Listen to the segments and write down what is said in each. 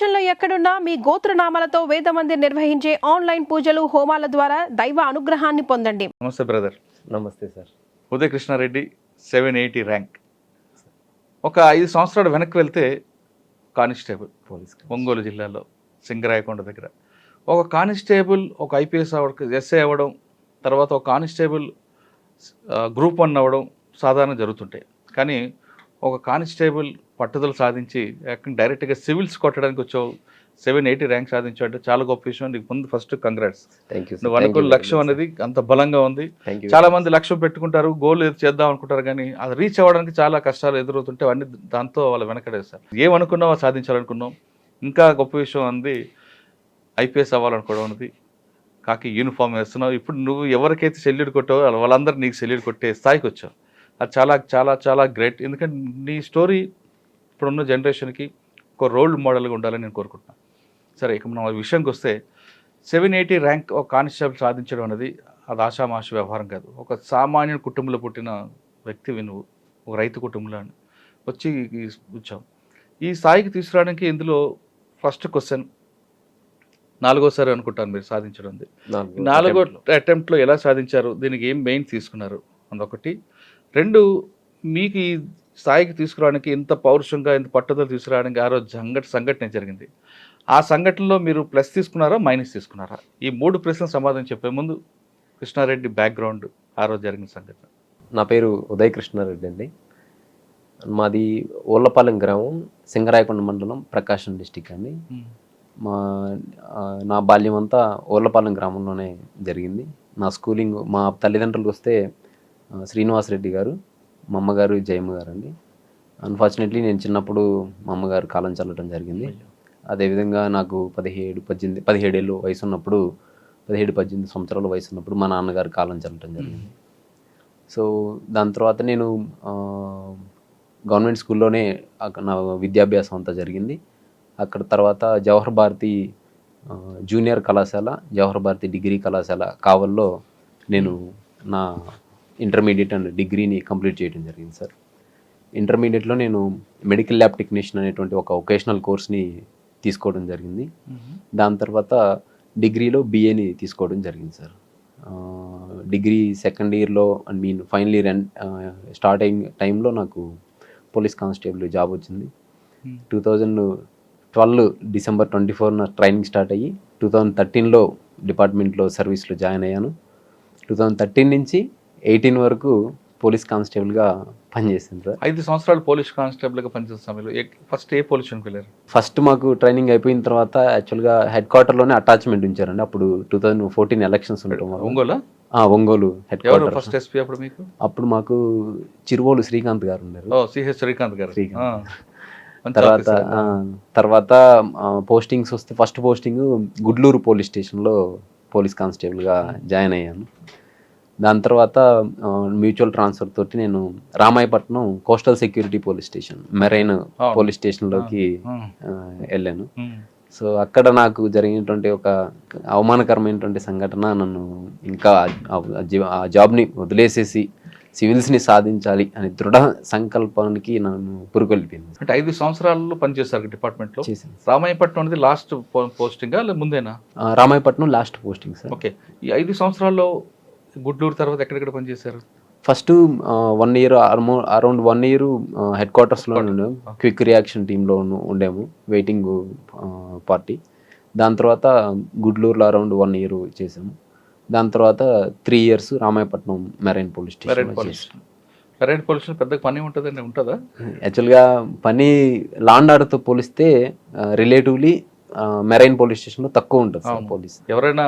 ప్రపంచంలో ఎక్కడున్నా మీ గోత్రనామాలతో వేదమందిర్ నిర్వహించే ఆన్లైన్ పూజలు హోమాల ద్వారా దైవ అనుగ్రహాన్ని పొందండి. నమస్తే బ్రదర్. నమస్తే సార్. ఉదయ్ కృష్ణారెడ్డి 780 ర్యాంక్. ఒక 5 సంవత్సరాలు వెనక్కి వెళ్తే కానిస్టేబుల్ పోలీస్ ఒంగోలు జిల్లాలో సింగరాయకొండ దగ్గర ఒక కానిస్టేబుల్ ఒక ఐపీఎస్ ఎస్ఐ అవ్వడం, తర్వాత ఒక కానిస్టేబుల్ గ్రూప్ 1 అవ్వడం సాధారణ జరుగుతుంటాయి. కానీ ఒక కానిస్టేబుల్ పట్టుదల సాధించి డైరెక్ట్గా సివిల్స్ కొట్టడానికి వచ్చావు, 780 ర్యాంక్ సాధించావు అంటే చాలా గొప్ప విషయం. నీకు ముందు ఫస్ట్ కంగ్రాట్స్. నువ్వు అనుకున్న లక్ష్యం అనేది అంత బలంగా ఉంది. చాలా మంది లక్ష్యం పెట్టుకుంటారు, గోల్ చేద్దాం అనుకుంటారు, కానీ అది రీచ్ అవ్వడానికి చాలా కష్టాలు ఎదురవుతుంటే అన్ని దాంతో వాళ్ళు వెనకడేస్తారు. ఏమనుకున్నావో సాధించాలనుకున్నావు. ఇంకా గొప్ప విషయం అంది ఐపీఎస్ అవ్వాలనుకోవడం అనేది. కాకి యూనిఫామ్ వేస్తున్నావు. ఇప్పుడు నువ్వు ఎవరికైతే సెల్యూట్ కొట్టావో వాళ్ళందరూ నీకు సెల్యూట్ కొట్టే స్థాయికి వచ్చావు. అది చాలా చాలా చాలా గ్రేట్. ఎందుకంటే నీ స్టోరీ ఇప్పుడున్న జనరేషన్కి ఒక రోల్ మోడల్గా ఉండాలని నేను కోరుకుంటున్నాను. సరే, ఇక మనం విషయంకి వస్తే 780 ర్యాంక్ ఒక కానిస్టేబుల్ సాధించడం అనేది అది ఆషామాష వ్యవహారం కాదు. ఒక సామాన్య కుటుంబంలో పుట్టిన వ్యక్తివి నువ్వు, ఒక రైతు కుటుంబంలో వచ్చి వచ్చావు. ఈ స్థాయికి తీసుకురావడానికి ఇందులో ఫస్ట్ క్వశ్చన్ 4వసారి అనుకుంటాను మీరు సాధించడం. 4వ అటెంప్ట్లో ఎలా సాధించారు, దీనికి ఏం మెయిన్ తీసుకున్నారు అదొకటి. 2, మీకు ఈ స్థాయికి తీసుకురావడానికి ఎంత పౌరుషంగా ఎంత పట్టుదల తీసుకురావడానికి ఆ రోజు సంఘటన జరిగింది. ఆ సంఘటనలో మీరు ప్లస్ తీసుకున్నారా మైనస్ తీసుకున్నారా? ఈ 3 ప్రశ్నలు సమాధానం చెప్పే ముందు కృష్ణారెడ్డి బ్యాక్గ్రౌండ్, ఆ రోజు జరిగిన సంఘటన. నా పేరు ఉదయ్ కృష్ణారెడ్డి అండి. మాది ఓళ్ళపాలెం గ్రామం, సింగరాయకొండ మండలం, ప్రకాశం డిస్టిక్ అండి. నా బాల్యం అంతా ఓళ్ళపాలెం గ్రామంలోనే జరిగింది. నా స్కూలింగ్ మా తల్లిదండ్రులకు వస్తే శ్రీనివాసరెడ్డి గారు, మా అమ్మగారు జయమ్మ గారు అండి. అన్ఫార్చునేట్లీ నేను చిన్నప్పుడు మా అమ్మగారు కాలం చల్లడం జరిగింది. అదేవిధంగా నాకు 17 ఏళ్ళు వయసు ఉన్నప్పుడు, 17-18 సంవత్సరాల వయసు ఉన్నప్పుడు మా నాన్నగారు కాలం చల్లడం జరిగింది. సో దాని తర్వాత నేను గవర్నమెంట్ స్కూల్లోనే నా విద్యాభ్యాసం అంతా జరిగింది. అక్కడ తర్వాత జవహర్ భారతి జూనియర్ కళాశాల, జవహర్ భారతి డిగ్రీ కళాశాల కావల్లో నేను నా ఇంటర్మీడియట్ అండ్ డిగ్రీని కంప్లీట్ చేయడం జరిగింది సార్. ఇంటర్మీడియట్లో నేను మెడికల్ ల్యాబ్ టెక్నీషియన్ అనేటువంటి ఒక వొకేషనల్ కోర్స్ని తీసుకోవడం జరిగింది. దాని తర్వాత డిగ్రీలో బిఏని తీసుకోవడం జరిగింది సార్. డిగ్రీ సెకండ్ ఇయర్లో ఫైనల్ ఇయర్ స్టార్ట్ అయిన టైంలో నాకు పోలీస్ కానిస్టేబుల్ జాబ్ వచ్చింది. 2012 డిసెంబర్ 24న ట్రైనింగ్ స్టార్ట్ అయ్యి 2013లో డిపార్ట్మెంట్లో సర్వీస్లో జాయిన్ అయ్యాను. 2013 నుంచి 18 వరకు పోలీస్ కానిస్టేబుల్గా పనిచేసింది సార్. 5 సంవత్సరాలు పోలీస్ కానిస్టేబుల్గా పనిచేసిన సమయంలో ఫస్ట్ ఏ పోలీస్ స్టేషన్కి వెళ్ళారు? ఫస్ట్ మాకు ట్రైనింగ్ అయిపోయిన తర్వాత యాక్చువల్గా హెడ్ క్వార్టర్లోనే అటాచ్మెంట్ ఉంచారండి. అప్పుడు 2014 ఎలక్షన్స్ ఉండటం వల్ల Ongole head quarter. First SP అప్పుడు మీకు? అప్పుడు మాకు చిరువోలు శ్రీకాంత్ గారు ఉన్నారు. శ్రీకాంత్ గారు. తర్వాత పోస్టింగ్స్ వస్తే ఫస్ట్ పోస్టింగ్ గుడ్లూరు పోలీస్ స్టేషన్లో పోలీస్ కానిస్టేబుల్గా జాయిన్ అయ్యాను. దాని తర్వాత మ్యూచువల్ ట్రాన్స్ఫర్ తోటి నేను Ramayapatnam coastal security police station, marine police స్టేషన్లోకి వెళ్ళాను. సో అక్కడ నాకు జరిగినటువంటి ఒక అవమానకరమైనటువంటి సంఘటన నన్ను ఇంకా ఆ జాబ్ని వదిలేసేసి సివిల్స్ని సాధించాలి అని దృఢ సంకల్పానికి నన్ను పురుకొల్పింది. అంటే 5 సంవత్సరాల్లో పనిచేశారు డిపార్ట్మెంట్లో. రామాయపట్నం అనేది లాస్ట్ పోస్టింగా లేదా ముందేనా? Ramayapatnam last posting sir. Okay. ఈ 5 సంవత్సరాల్లో గుడ్లూరు తర్వాత ఎక్కడెక్కడ పనిచేశారు? First 1 year around 1 year head క్వార్టర్స్లో క్విక్ రియాక్షన్ టీంలో ఉండేము, వెయిటింగ్ పార్టీ. దాని తర్వాత గుడ్లూరులో అరౌండ్ 1 ఇయర్ చేసాము. దాని తర్వాత 3 years Ramayapatnam marine police station. Marine police station పెద్ద పని ఉంటుందండి? ఉంటుందా? యాక్చువల్గా పని లాండ్ ఆర్డర్తో పోలిస్తే రిలేటివ్లీ మెరైన్ పోలీస్ స్టేషన్లో తక్కువ ఉంటుంది సార్. పోలీస్ ఎవరైనా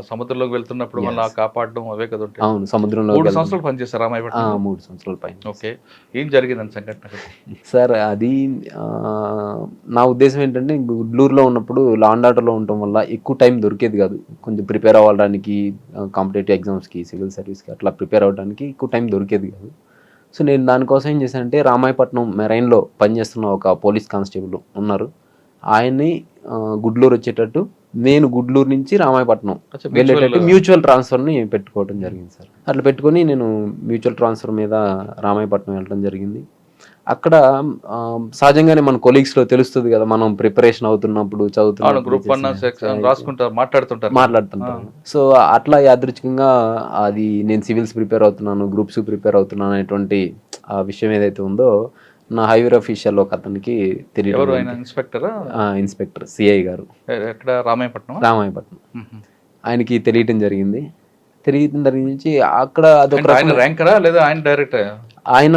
సముద్రంలోకి వెళ్తున్నప్పుడు మళ్ళీ కాపాడడం అవే కదా ఉంటాయి. అవును, సముద్రంలో 3 సంవత్సరాలు పనిచేస్తారు రామాయపట్నం. 3 సంవత్సరాల పైన. ఓకే. ఏం జరిగిందని సంఘటన సార్? అది నా ఉద్దేశం ఏంటంటే, గుడ్లూరులో ఉన్నప్పుడు లాండ్ ఆర్డర్లో ఉండటం వల్ల ఎక్కువ టైం దొరికేది కాదు. కొంచెం ప్రిపేర్ అవ్వడానికి కాంపిటేటివ్ ఎగ్జామ్స్కి, సివిల్ సర్వీస్కి అట్లా ప్రిపేర్ అవ్వడానికి ఎక్కువ టైం దొరికేది కాదు. సో నేను దానికోసం ఏం చేశానంటే, రామాయపట్నం మెరైన్లో పనిచేస్తున్న ఒక పోలీస్ కానిస్టేబుల్ ఉన్నారు, ఆయన్ని గుడ్లూరు వచ్చేటట్టు, నేను గుడ్లూరు నుంచి రామాయపట్నం వెళ్ళేటట్టు మ్యూచువల్ ట్రాన్స్ఫర్ని పెట్టుకోవడం జరిగింది సార్. అట్లా పెట్టుకొని నేను మ్యూచువల్ ట్రాన్స్ఫర్ మీద రామాయపట్నం వెళ్ళడం జరిగింది. అక్కడ సహజంగానే మన కొలీగ్స్లో తెలుస్తుంది కదా, మనం ప్రిపరేషన్ అవుతున్నప్పుడు అవును, గ్రూప్ 1 సెక్షన్ రాసుకుంటారు, మాట్లాడుతుంటారు. సో అట్లా యాదృచ్ఛికంగా అది నేను సివిల్స్ ప్రిపేర్ అవుతున్నాను, గ్రూప్స్ ప్రిపేర్ అవుతున్నాను అనేటువంటి ఆ విషయం ఏదైతే ఉందో నా హైవేర్ అఫీషియల్ ఒక అతనికి ఎవరు ఆయన? తెలియదు, ఇన్స్పెక్టర్ సిఐ గారు, ఎక్కడ? రామాయపట్నం. ఆయనకి తెలియటం జరిగింది. నుంచి అక్కడ అదొక ఆయన ర్యాంకరా లేదా ఆయన డైరెక్ట్? ఆయన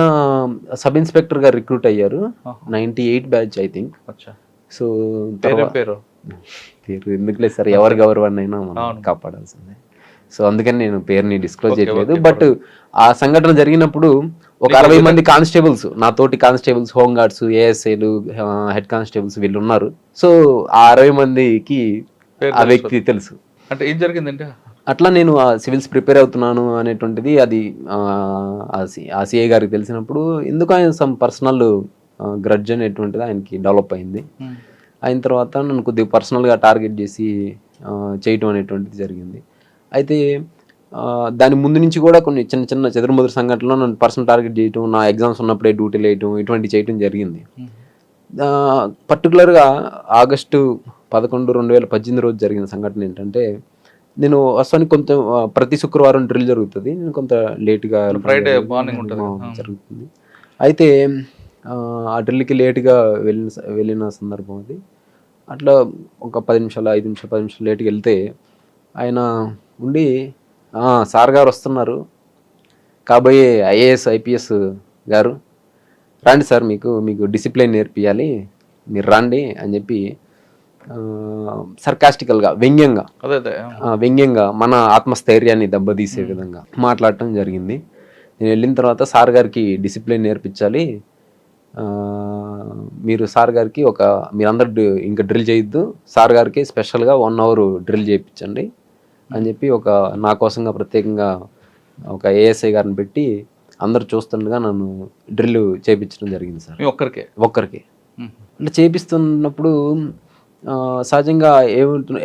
సబ్ ఇన్స్పెక్టర్ గా రిక్రూట్ అయ్యారు, 98 బ్యాచ్ ఐ థింక్. సో పేరు ఎందుకులే సార్, ఎవరి గౌరవాన్ని అయినా మనం కాపాడాల్సిందే. సో అందుకని నేను పేరుని డిస్క్లోజ్ చేయట్లేదు. బట్ ఆ సంఘటన జరిగినప్పుడు ఒక 60 మంది కానిస్టేబుల్స్, నాతోటి కానిస్టేబుల్స్, హోమ్ గార్డ్స్, ఏఎస్ఐలు, హెడ్ కానిస్టేబుల్స్ వీళ్ళు ఉన్నారు. సో ఆ 60 మందికి ఆ వ్యక్తి తెలుసు. అంటే ఏం జరిగిందంటే అట్లా నేను ఆ సివిల్స్ ప్రిపేర్ అవుతున్నాను అనేటువంటిది అది ఆ సిఐ గారికి తెలిసినప్పుడు ఎందుకు ఆయన సమ్ పర్సనల్ గ్రడ్జ్ అనేటువంటిది ఆయనకి డెవలప్ అయింది. అయిన తర్వాత నన్ను కొద్దిగా పర్సనల్గా టార్గెట్ చేసి చేయటం అనేటువంటిది జరిగింది. అయితే దాని ముందు నుంచి కూడా కొన్ని చిన్న చిన్న చెదురుమదురు సంఘటనలో నన్ను పర్సనల్ టార్గెట్ చేయటం, నా ఎగ్జామ్స్ ఉన్నప్పుడే డ్యూటీలు వేయటం, ఇటువంటి చేయటం జరిగింది. పర్టికులర్గా ఆగస్టు 11, 2018 రోజు జరిగిన సంఘటన ఏంటంటే, నేను వస్తానికి కొంచెం ప్రతి శుక్రవారం డ్రిల్ జరుగుతుంది, నేను కొంత లేట్గా ఫ్రైడే మార్నింగ్ జరుగుతుంది. అయితే ఆ డ్రిల్కి లేట్గా వెళ్ళిన సందర్భం అది. అట్లా ఒక 10 నిమిషాలు 5 నిమిషాలు 10 నిమిషాలు లేట్గా వెళ్తే ఆయన ఉండి, సార్ గారు వస్తున్నారు, కాబోయే ఐఏఎస్ ఐపీఎస్ గారు రండి సార్, మీకు డిసిప్లిన్ నేర్పియాలి, మీరు రండి అని చెప్పి సర్కాస్టికల్గా వ్యంగ్యంగా మన ఆత్మస్థైర్యాన్ని దెబ్బతీసే విధంగా మాట్లాడటం జరిగింది. నేను వెళ్ళిన తర్వాత సార్ గారికి డిసిప్లిన్ నేర్పించాలి, మీరు సార్ గారికి మీరందరూ ఇంకా డ్రిల్ చేయొద్దు, సార్ గారికి స్పెషల్గా 1 అవర్ డ్రిల్ చేయించండి అని చెప్పి నా కోసంగా ప్రత్యేకంగా ఒక ఏఎస్ఐ గారిని పెట్టి అందరు చూస్తుండగా నన్ను డ్రిల్ చేయించడం జరిగింది సార్. ఒక్కరికి అంటే చేపిస్తున్నప్పుడు సహజంగా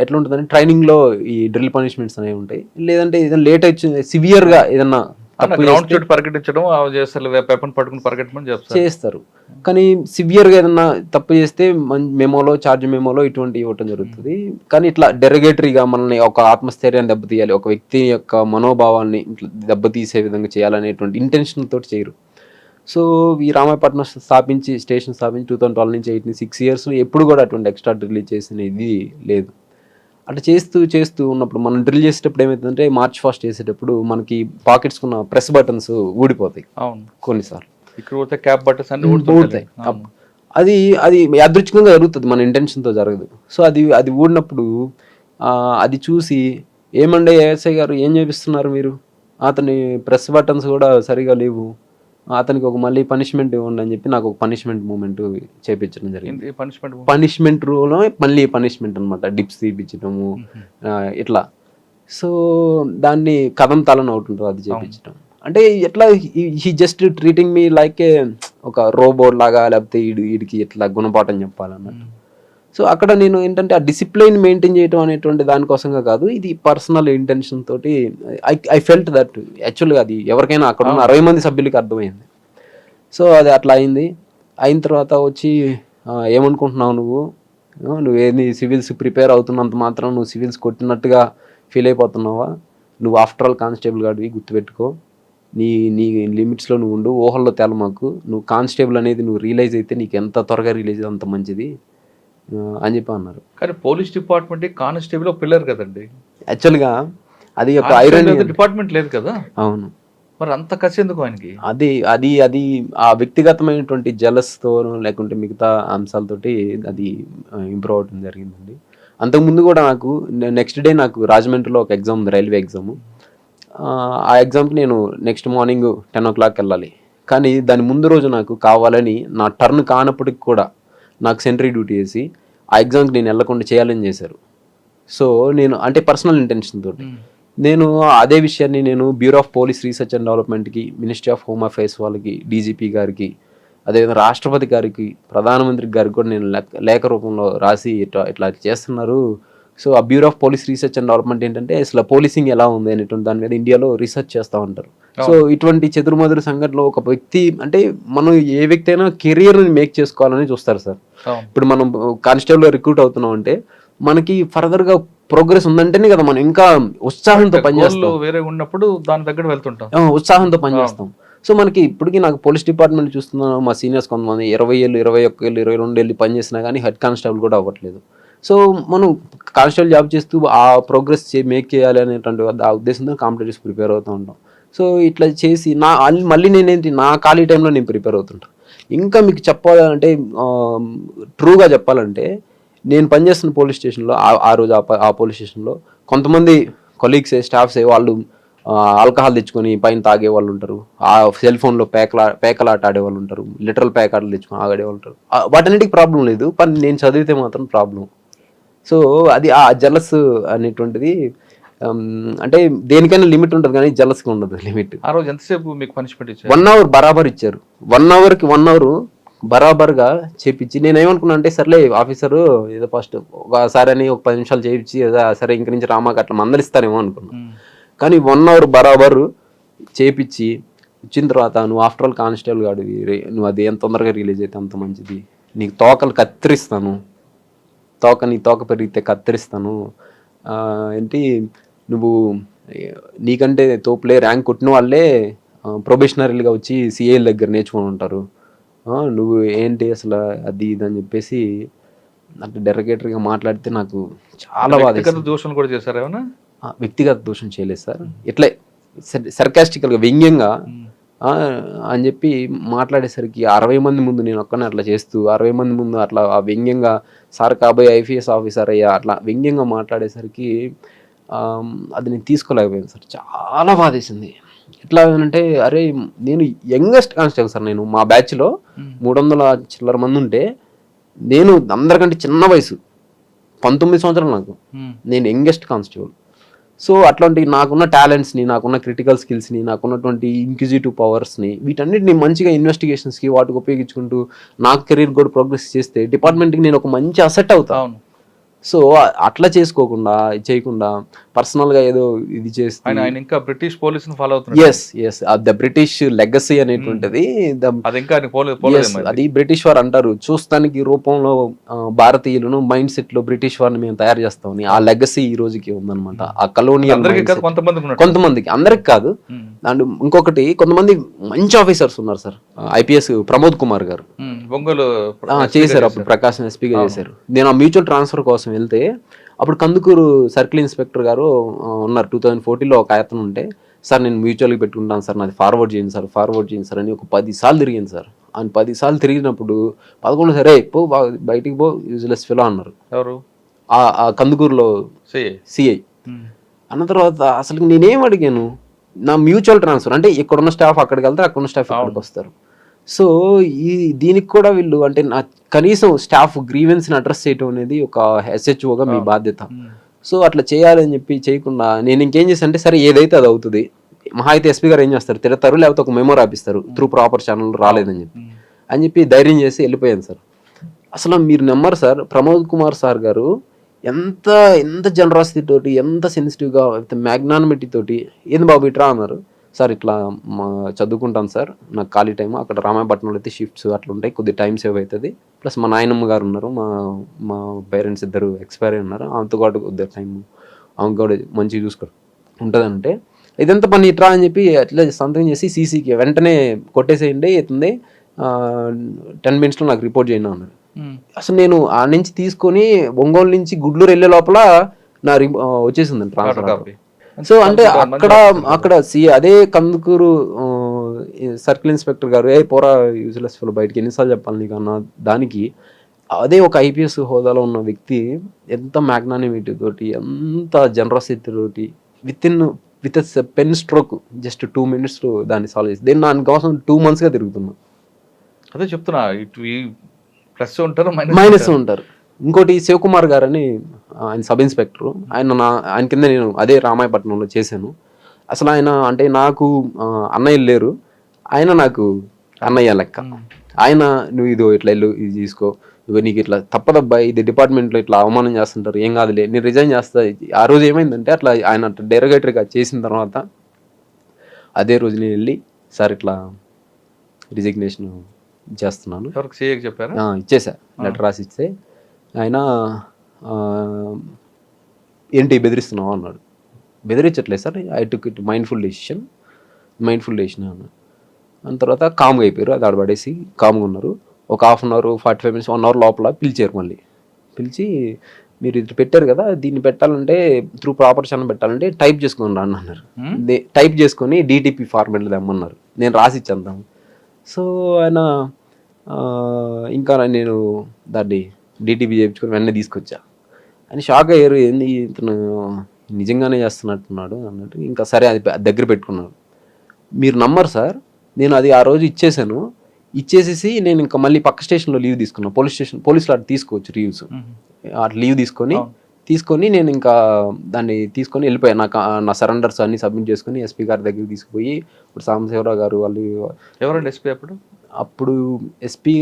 ఎట్లా ఉంటుందని ట్రైనింగ్లో ఈ డ్రిల్ పనిష్మెంట్స్ అనేవి ఉంటాయి. లేదంటే ఏదైనా లేట్ వచ్చి సివియర్గా ఏదన్నా చేస్తారు, కానీ సివియర్గా ఏదన్నా తప్పు చేస్తే చార్జ్ మెమోలో ఇటువంటి ఇవ్వటం జరుగుతుంది. కానీ ఇట్లా డెరగేటరీగా మనల్ని ఒక ఆత్మస్థైర్యాన్ని దెబ్బతీయాలి, ఒక వ్యక్తి యొక్క మనోభావాన్ని దెబ్బతీసే విధంగా చేయాలనేటువంటి ఇంటెన్షన్ తోటి చేయరు. సో ఈ రామాయపట్నం స్టేషన్ స్థాపించి 2012 నుంచి 8 6 years ఎప్పుడు కూడా అటువంటి ఎక్స్ట్రా డ్రిల్ చేసిన ఇది లేదు. అట్లా చేస్తూ ఉన్నప్పుడు మనం డ్రిల్ చేసేటప్పుడు ఏమవుతుందంటే, మార్చ్ ఫాస్ట్ చేసేటప్పుడు మనకి పాకెట్స్ ఉన్న ప్రెస్ బటన్స్ ఊడిపోతాయి కొన్నిసార్లు, ఊడిపోతాయి. అది యాదృచ్ఛికంగా జరుగుతుంది, మన ఇంటెన్షన్తో జరగదు. సో అది ఊడినప్పుడు అది చూసి, ఏమండే ఏఎస్ఐ గారు ఏం చేపిస్తున్నారు మీరు, అతని ప్రెస్ బటన్స్ కూడా సరిగా లేవు, అతనికి మళ్ళీ పనిష్మెంట్ ఇవ్వండి అని చెప్పి నాకు ఒక పనిష్మెంట్ మూమెంట్ చేయించడం జరిగింది. పనిష్మెంట్ రూలో మళ్ళీ పనిష్మెంట్ అనమాట, డిప్స్ తీపించడము ఇట్లా. సో దాన్ని కథం తలని అవుట్ ఉంటుంది అది చేయించడం. అంటే ఎట్లా he just treating me like ఒక రోబోట్ లాగా, లేకపోతే వీడికి ఎట్లా గుణపాఠం చెప్పాలన్నట్టు. సో అక్కడ నేను ఏంటంటే ఆ డిసిప్లైన్ మెయింటైన్ చేయడం అనేటువంటి దానికోసంగా కాదు, ఇది పర్సనల్ ఇంటెన్షన్ తోటి ఐ ఫెల్ట్ దట్ యాక్చువల్గా అది ఎవరికైనా అక్కడ ఉన్న 60 మంది సభ్యులకి అర్థమైంది. సో అది అట్లా అయింది. అయిన తర్వాత వచ్చి ఏమనుకుంటున్నావు నువ్వేది సివిల్స్ ప్రిపేర్ అవుతున్నంత మాత్రం నువ్వు సివిల్స్ కొట్టినట్టుగా ఫీల్ అయిపోతున్నావా, నువ్వు ఆఫ్టర్ ఆల్ కానిస్టేబుల్ గాడివి, గుర్తుపెట్టుకో, నీ లిమిట్స్లో నువ్వు ఉండు, ఊహల్లో తేలమాకు, నువ్వు కానిస్టేబుల్ అనేది నువ్వు రియలైజ్ అయితే నీకు ఎంత త్వరగా రిలీజ్ అంత మంచిది అని చెప్పి అన్నారు. కానీ పోలీస్ డిపార్ట్మెంట్ కానిస్టేబుల్ పిల్లర్ కదండి యాక్చువల్గా, అది ఒక ఐరన్ డిపార్ట్మెంట్ లేదు కదా. అవును, మరి అంత కసి ఎందుకు ఆయనకి? అది ఆ వ్యక్తిగతమైనటువంటి జలస్తో లేకుంటే మిగతా అంశాలతోటి అది ఇంప్రూవ్ అవడం జరిగిందండి. అంతకుముందు కూడా నాకు నెక్స్ట్ డే నాకు రాజమండ్రిలో ఒక ఎగ్జామ్ ఉంది, రైల్వే ఎగ్జాము. ఆ ఎగ్జామ్కి నేను నెక్స్ట్ మార్నింగ్ 10 o'clock వెళ్ళాలి. కానీ దాని ముందు రోజు నాకు కావాలని నా టర్న్ కానప్పటికి కూడా నాకు సెంట్రీ డ్యూటీ వేసి ఆ ఎగ్జామ్కి నేను వెళ్ళకుండా చేయాలని చేశారు. సో నేను అంటే పర్సనల్ ఇంటెన్షన్ తోటి నేను అదే విషయాన్ని నేను bureau of police research and డెవలప్మెంట్కి, మినిస్ట్రీ ఆఫ్ హోమ్ అఫైర్స్ వాళ్ళకి, డీజీపీ గారికి, అదేవిధంగా రాష్ట్రపతి గారికి, ప్రధానమంత్రి గారికి కూడా నేను లేఖ రూపంలో రాసి ఇట్లా చేస్తున్నారు, సో ఆ bureau of police research and development ఏంటంటే అసలు పోలీసింగ్ ఎలా ఉంది అనేటువంటి దాని మీద ఇండియాలో రీసెర్చ్ చేస్తూ ఉంటారు. సో ఇటువంటి చెదురుమదురు సంఘటనలో ఒక వ్యక్తి అంటే మనం ఏ వ్యక్తి అయినా కెరియర్ని మేక్ చేసుకోవాలని చూస్తారు సార్. ఇప్పుడు మనం కానిస్టేబుల్ రిక్రూట్ అవుతున్నాం అంటే మనకి ఫర్దర్గా ప్రోగ్రెస్ ఉందంటేనే కదా మనం ఇంకా ఉత్సాహంతో పనిచేస్తాం, వేరే ఉన్నప్పుడు దాని దగ్గర వెళ్తుంటాం, ఉత్సాహంతో పనిచేస్తాం. సో మనకి ఇప్పటికీ నాకు పోలీస్ డిపార్ట్మెంట్ చూస్తున్నాను, మా సీనియర్స్ కొంతమంది 20 ఏళ్ళు 21 ఏళ్ళు 22 ఏళ్ళు పనిచేసినా కానీ హెడ్ కానిస్టేబుల్ కూడా అవ్వట్లేదు. సో మనం కానిస్టేబుల్ జాబ్ చేస్తూ ఆ ప్రోగ్రెస్ మేక్ చేయాలి అనేటువంటి ఆ ఉద్దేశంతో కాంపిటేటివ్స్ ప్రిపేర్ అవుతూ ఉంటాం. సో ఇట్లా చేసి మళ్ళీ నేనేంటి నా ఖాళీ టైంలో నేను ప్రిపేర్ అవుతుంటాను. ఇంకా మీకు చెప్పాలంటే ట్రూగా చెప్పాలంటే నేను పనిచేస్తున్న పోలీస్ స్టేషన్లో ఆ రోజు ఆ పోలీస్ స్టేషన్లో కొంతమంది కొలీగ్సే స్టాఫ్సే వాళ్ళు ఆల్కహాల్ తెచ్చుకొని పైన తాగే వాళ్ళు ఉంటారు, ఆ సెల్ ఫోన్లో పేకలాట ఆడేవాళ్ళు ఉంటారు, లిటరల్ పేకాటలు తెచ్చుకొని ఆడేవాళ్ళు ఉంటారు. వాటన్నిటికి ప్రాబ్లం లేదు, కానీ నేను చదివితే మాత్రం ప్రాబ్లం. సో అది ఆ జలస్ అనేటువంటిది అంటే దేనికైనా లిమిట్ ఉంటుంది కానీ జలస్కి ఉండదు లిమిట్. ఆ రోజు ఎంతసేపు మీకు పనిష్మెంట్ ఇచ్చారు? 1 అవర్ బరాబర్ ఇచ్చారు. 1 అవర్కి 1 అవర్ బరాబర్గా చేపించి నేను ఏమనుకున్నా అంటే సర్లే ఆఫీసరు ఏదో ఫస్ట్ ఒకసారి అని ఒక 10 నిమిషాలు చేయించి సరే ఇంక నుంచి రామాక అట్లా మందలిస్తానేమో అనుకున్నా. కానీ 1 అవర్ బరాబర్ చేపించి వచ్చిన తర్వాత నువ్వు ఆఫ్టర్ ఆల్ కానిస్టేబుల్ గాడివి, నువ్వు అది ఎంత తొందరగా రిలీజ్ అయితే అంత మంచిది, నీకు తోకలు కత్తిరిస్తాను, నీ తోక పెరిగితే కత్తిరిస్తాను, ఏంటి నువ్వు నీకంటే తోపులే ర్యాంక్ కొట్టిన వాళ్ళే ప్రొబేషనరీలుగా వచ్చి సిఐల దగ్గర నేర్చుకొని ఉంటారు, నువ్వు ఏంటి అసలు అది ఇది అని చెప్పేసి అంటే డెరగేటర్గా మాట్లాడితే నాకు చాలా బాధ. దోషం కూడా చేశారు ఏమన్నా? వ్యక్తిగత దోషం చేయలేదు సార్, ఇట్లే సర్కాస్టికల్గా వ్యంగ్యంగా అని చెప్పి మాట్లాడేసరికి 60 మంది ముందు నేను ఒక్కనే అట్లా చేస్తూ 60 మంది ముందు అట్లా ఆ వ్యంగ్యంగా సార్ కాబోయే ఐపీఎస్ ఆఫీసర్ అయ్యా అట్లా వ్యంగ్యంగా మాట్లాడేసరికి అది నేను తీసుకోలేకపోయాను సార్. చాలా బాధేసింది. ఎట్లా అంటే అరే నేను యంగెస్ట్ కానిస్టేబుల్ సార్, నేను మా బ్యాచ్లో 300 చిల్లర మంది ఉంటే నేను అందరికంటే చిన్న వయసు 19 సంవత్సరాలు నాకు, నేను యంగెస్ట్ కానిస్టేబుల్. సో అట్లాంటి నాకున్న టాలెంట్స్ని, నాకున్న క్రిటికల్ స్కిల్స్ని, నాకున్నటువంటి ఇంక్విజిటివ్ పవర్స్ని వీటన్నిటిని మంచిగా ఇన్వెస్టిగేషన్స్కి వాటికి ఉపయోగించుకుంటూ నాకు కెరీర్ కూడా ప్రోగ్రెస్ చేస్తే డిపార్ట్మెంట్కి నేను ఒక మంచి అసెట్ అవుతాను. సో అట్లా చేయకుండా పర్సనల్గా ఏదో ఇది చేస్తే ఆయన ఇంకా బ్రిటిష్ పోలీసుని ఫాలో అవుతున్నారు. ఎస్ ద బ్రిటిష్ లెగసీ అనేటువంటిది అది బ్రిటిష్ వారు అంటారు చూస్తానికి రూపంలో భారతీయులను మైండ్ సెట్ లో బ్రిటిష్ వారిని మేము తయారు చేస్తామని ఆ లెగసీ ఈ రోజుకి ఉందన్నమాట. ఆ కలోనియల్ కొంతమందికి, అందరికి కాదు. అండ్ ఇంకొకటి కొంతమంది మంచి ఆఫీసర్స్ ఉన్నారు సార్. ఐపీఎస్ ప్రమోద్ కుమార్ గారు చేశారు, అప్పుడు ప్రకాశం ఎస్పీగా చేశారు. నేను ఆ మ్యూచువల్ ట్రాన్స్ఫర్ కోసం వెళ్తే అప్పుడు కందుకూరు సర్కిల్ ఇన్స్పెక్టర్ గారు ఉన్నారు. 2014లో ఒక ఆయతను ఉంటే సార్ నేను మ్యూచువల్గా పెట్టుకుంటాను సార్, నాది ఫార్వర్డ్ చేయండి సార్ అని ఒక 10 సార్లు తిరిగింది సార్. ఆయన 10 సార్లు తిరిగినప్పుడు 11 సరే పో బయటికి పో యూజ్లెస్ ఫెలో అన్నారు. ఎవరు? ఆ కందుకూరులో సిఐ అన్న తర్వాత అసలు నేనేం అడిగాను, నా మ్యూచువల్ ట్రాన్స్ఫర్ అంటే ఇక్కడున్న స్టాఫ్ అక్కడికి వెళ్తారు, అక్కడున్న స్టాఫ్ ఇక్కడికి వస్తారు. సో దీనికి కూడా వీళ్ళు అంటే నా కనీసం స్టాఫ్ గ్రీవెన్స్ని అడ్రస్ చేయడం అనేది ఒక ఎస్హెచ్ఓగా మీ బాధ్యత. సో అట్లా చేయాలని చెప్పి చేయకుండా నేను ఇంకేం చేశాను అంటే సరే ఏదైతే అది అవుతుంది, మహా అయితే ఎస్పీ గారు ఏం చేస్తారు తిడతారు, లేకపోతే ఒక మెమో రాపిస్తారు త్రూ ప్రాపర్ ఛానల్ రాలేదని చెప్పి ధైర్యం చేసి వెళ్ళిపోయాను సార్. అసలు మీరు నమ్మరు సార్, ప్రమోద్ కుమార్ సార్ గారు ఎంత జనరాసిటీ తోటి, ఎంత సెన్సిటివ్గా, మ్యాగ్నానిమిటీ తోటి ఏంది బాబు ఇట్రా అన్నారు. సార్ ఇట్లా చదువుకుంటాను సార్, నాకు ఖాళీ టైం అక్కడ రామాయపట్నంలో అయితే షిఫ్ట్స్ అట్లా ఉంటాయి, కొద్ది టైం సేవ్ అవుతుంది, ప్లస్ మా నాయనమ్మ గారు ఉన్నారు, మా పేరెంట్స్ ఇద్దరు ఎక్స్పైర్ అయి ఉన్నారు, ఆమెతో పాటు కొద్దిగా టైం ఆమె కూడా మంచిగా చూసుకో ఉంటుందంటే ఇదంతా పని ఇట్రా అని చెప్పి అట్లా సంథింగ్ చేసి సీసీకి వెంటనే కొట్టేసేయండి అవుతుంది 10 minutesలో నాకు రిపోర్ట్ చేయండి అన్నారు. అసలు నేను ఆ నుంచి తీసుకొని ఒంగోలు నుంచి గుడ్లూరు వెళ్ళే లోపల నా వచ్చేసిందండి ట్రాన్స్ఫర్. సో అంటే అక్కడ అదే కందుకూరు సర్కిల్ ఇన్స్పెక్టర్ గారు పోరా యూజ్లెస్ ఫెలో బయటికి ఎన్నిసార్లు చెప్పాలి నీకు అన్న దానికి అదే ఒక ఐపీఎస్ హోదాలో ఉన్న వ్యక్తి ఎంత మ్యాగ్నానిమిటీ తోటి, ఎంత జనరసిటీ తోటి with pen stroke just 2 minutes దాన్ని సాల్వ్ చేసి నేను దానికోసం 2 monthsగా తిరుగుతున్నా. అదే చెప్తున్నా, ప్లస్ ఉంటారు మైనస్ ఉంటారు. ఇంకోటి శివకుమార్ గారు అని ఆయన సబ్ ఇన్స్పెక్టర్, ఆయన కింద నేను అదే రామాయపట్నంలో చేశాను. అసలు ఆయన అంటే నాకు అన్నయ్యలు లేరు, ఆయన నాకు అన్నయ్య లెక్క. ఆయన నువ్వు ఇదో ఇట్లా ఇల్లు ఇది తీసుకో, ఇగో నీకు ఇట్లా తప్పదబ్బా, ఇది డిపార్ట్మెంట్లో ఇట్లా అవమానం చేస్తుంటారు, ఏం కాదులే నేను రిజైన్ చేస్తా. ఆ రోజు ఏమైందంటే అట్లా ఆయన డెరోగేటరీగా చేసిన తర్వాత అదే రోజు నేను వెళ్ళి సార్ ఇట్లా రిజిగ్నేషన్ చేస్తున్నాను, ఎవరికి సీఏకి చెప్పారా? ఇచ్చేసా, లెటర్ రాసి ఇస్తే ఆయన ఏంటి బెదిరిస్తున్నావు అన్నాడు. బెదిరించట్లేదు sir, I took it mindful decision అన్నాడు. దాని తర్వాత కామ్గా అయిపోయారు, అది ఆడబడేసి కామ్గా ఉన్నారు. ఒక 1/2 అవర్ 45 minutes 1 అవర్ లోపల పిలిచారు. మళ్ళీ పిలిచి మీరు ఇది పెట్టారు కదా, దీన్ని పెట్టాలంటే త్రూ ప్రాపర్ ఛానల్ పెట్టాలంటే టైప్ చేసుకొని రా అన్నారు. టైప్ చేసుకొని డిటిపి ఫార్మాట్లో తెమ్మన్నారు. నేను రాసి ఇచ్చాను. సో ఆయన ఇంకా నేను దాన్ని డిటిపి చేయించుకొని వెంటనే తీసుకొచ్చా. ఆయన షాక్ అయ్యారు, ఏంది ఇతను నిజంగానే చేస్తున్నట్టున్నాడు అన్నట్టు. ఇంకా సరే అది దగ్గర పెట్టుకున్నాను. మీరు నమ్మరు సార్, నేను అది ఆ రోజు ఇచ్చేసేసి నేను ఇంకా మళ్ళీ పక్క స్టేషన్లో లీవ్ తీసుకున్నాను. పోలీసులు అటు తీసుకోవచ్చు లీవ్స్, అటు లీవ్ తీసుకొని నేను ఇంకా దాన్ని తీసుకొని వెళ్ళిపోయాను. నా సరెండర్స్ అన్ని సబ్మిట్ చేసుకుని ఎస్పీ గారి దగ్గరికి తీసుకుపోయి, ఇప్పుడు సాంబశివరావు గారు వాళ్ళు. ఎవరండి ఎస్పీ అప్పుడు ఎస్పీ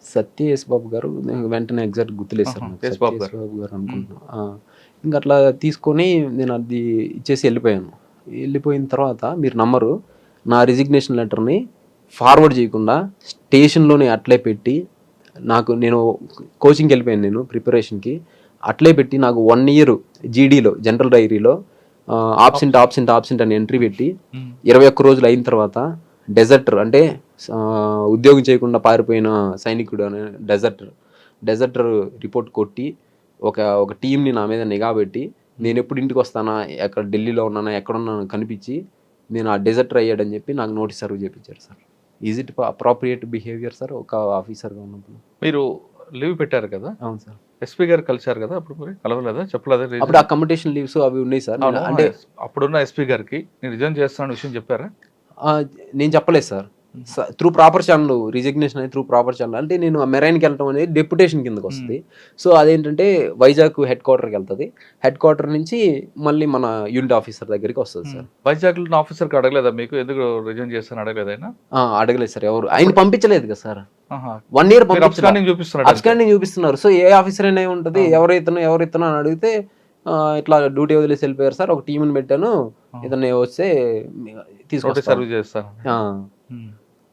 సత్య బాబు గారు, వెంటనే ఎగ్జాక్ట్ గుర్తులేదు సార్, బాబు గారు అనుకుంటున్నా. ఇంకా అట్లా తీసుకొని నేను అది ఇచ్చేసి వెళ్ళిపోయిన తర్వాత మీరు నమ్మరు, నా రిజిగ్నేషన్ లెటర్ని ఫార్వర్డ్ చేయకుండా స్టేషన్లోనే అట్లే పెట్టి, నేను కోచింగ్కి వెళ్ళిపోయాను, నేను ప్రిపరేషన్కి అట్లే పెట్టి నాకు 1 year జీడీలో జనరల్ డైరీలో ఆబ్సెంట్ అని ఎంట్రీ పెట్టి 21 రోజులు అయిన తర్వాత డెజర్టర్ అంటే ఉద్యోగం చేయకుండా పారిపోయిన సైనికుడు అనే డెజర్టర్ రిపోర్ట్ కొట్టి ఒక టీంని నా మీద నిఘా పెట్టి, నేను ఎప్పుడు ఇంటికి వస్తానా, ఎక్కడ ఢిల్లీలో ఉన్నానా, ఎక్కడున్నానో కనిపించి నేను ఆ డెజర్టర్ అయ్యాడని చెప్పి నాకు నోటీస్ సర్వ్ చేయించారు sir. Is it appropriate behaviour sir ఒక ఆఫీసర్గా ఉన్నప్పుడు? మీరు లీవ్ పెట్టారు కదా? అవును సార్. ఎస్పీ గారు కలిశారు కదా, అప్పుడు మరి కలవలేదా, చెప్పలేదా? అప్పుడు ఆ కమ్యూనికేషన్ లీవ్స్ అవి ఉన్నాయి సార్. అంటే అప్పుడున్న ఎస్పీ గారికి నేను రిజైన్ చేస్తాను విషయం చెప్పారా? నేను చెప్పలేదు sir. Through proper channel resignation అనేది త్రూ ప్రాపర్ ఛానల్. అంటే నేను మెరైన్కి వెళ్ళటం అనేది డెప్యుటేషన్ కిందకి వస్తుంది. సో అదేంటంటే వైజాగ్ హెడ్ క్వార్టర్కి వెళ్తుంది. హెడ్ క్వార్టర్ నుంచి మళ్ళీ మన యూనిట్ ఆఫీసర్ దగ్గరికి వస్తుంది సార్. వైజాగ్లో ఆఫీసర్కి అడగలేదా మీకు ఎందుకు రిజైన్ చేస్తాను అడగలేదు ఆయన? అడగలేదు సార్, ఎవరు ఆయన పంపించలేదు కదా సార్. 1 year అప్స్టాండింగ్ చూపిస్తున్నారు. సో ఏ ఆఫీసర్ అయినా ఉంటుంది, ఎవరైతున్నా అని అడిగితే ఇట్లా డ్యూటీ వదిలేసి వెళ్ళిపోయారు సార్, ఒక టీంని పెట్టాను, ఇతను వస్తే తీసుకొస్తాను.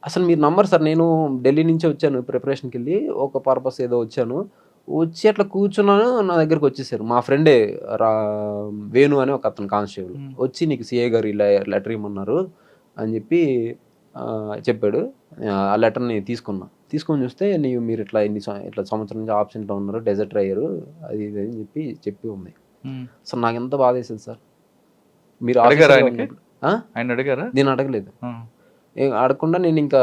అసలు మీరు నమ్మరు సార్, నేను ఢిల్లీ నుంచి వచ్చాను ప్రిపరేషన్కి వెళ్ళి, ఒక పర్పస్ ఏదో వచ్చి అట్లా కూర్చున్నాను. నా దగ్గరికి వచ్చేసారు మా ఫ్రెండే వేణు అని ఒక అతను కానిస్టేబుల్ వచ్చి, నీకు సిఏ గారు ఇలా లెటర్ ఇమ్మన్నారు అని చెప్పి చెప్పాడు. ఆ లెటర్ని తీసుకొని చూస్తే మీరు ఇట్లా సంవత్సరం నుంచి ఆబ్సెంట్లో ఉన్నారు, డెజర్టర్ అయ్యారు, అది ఇది అని చెప్పి ఉంది. అసలు నాకు ఎంత బాధ వేసేది సార్. మీరు అడిగారా? నేను అడగలేదు. అడగకుండా నేను ఇంకా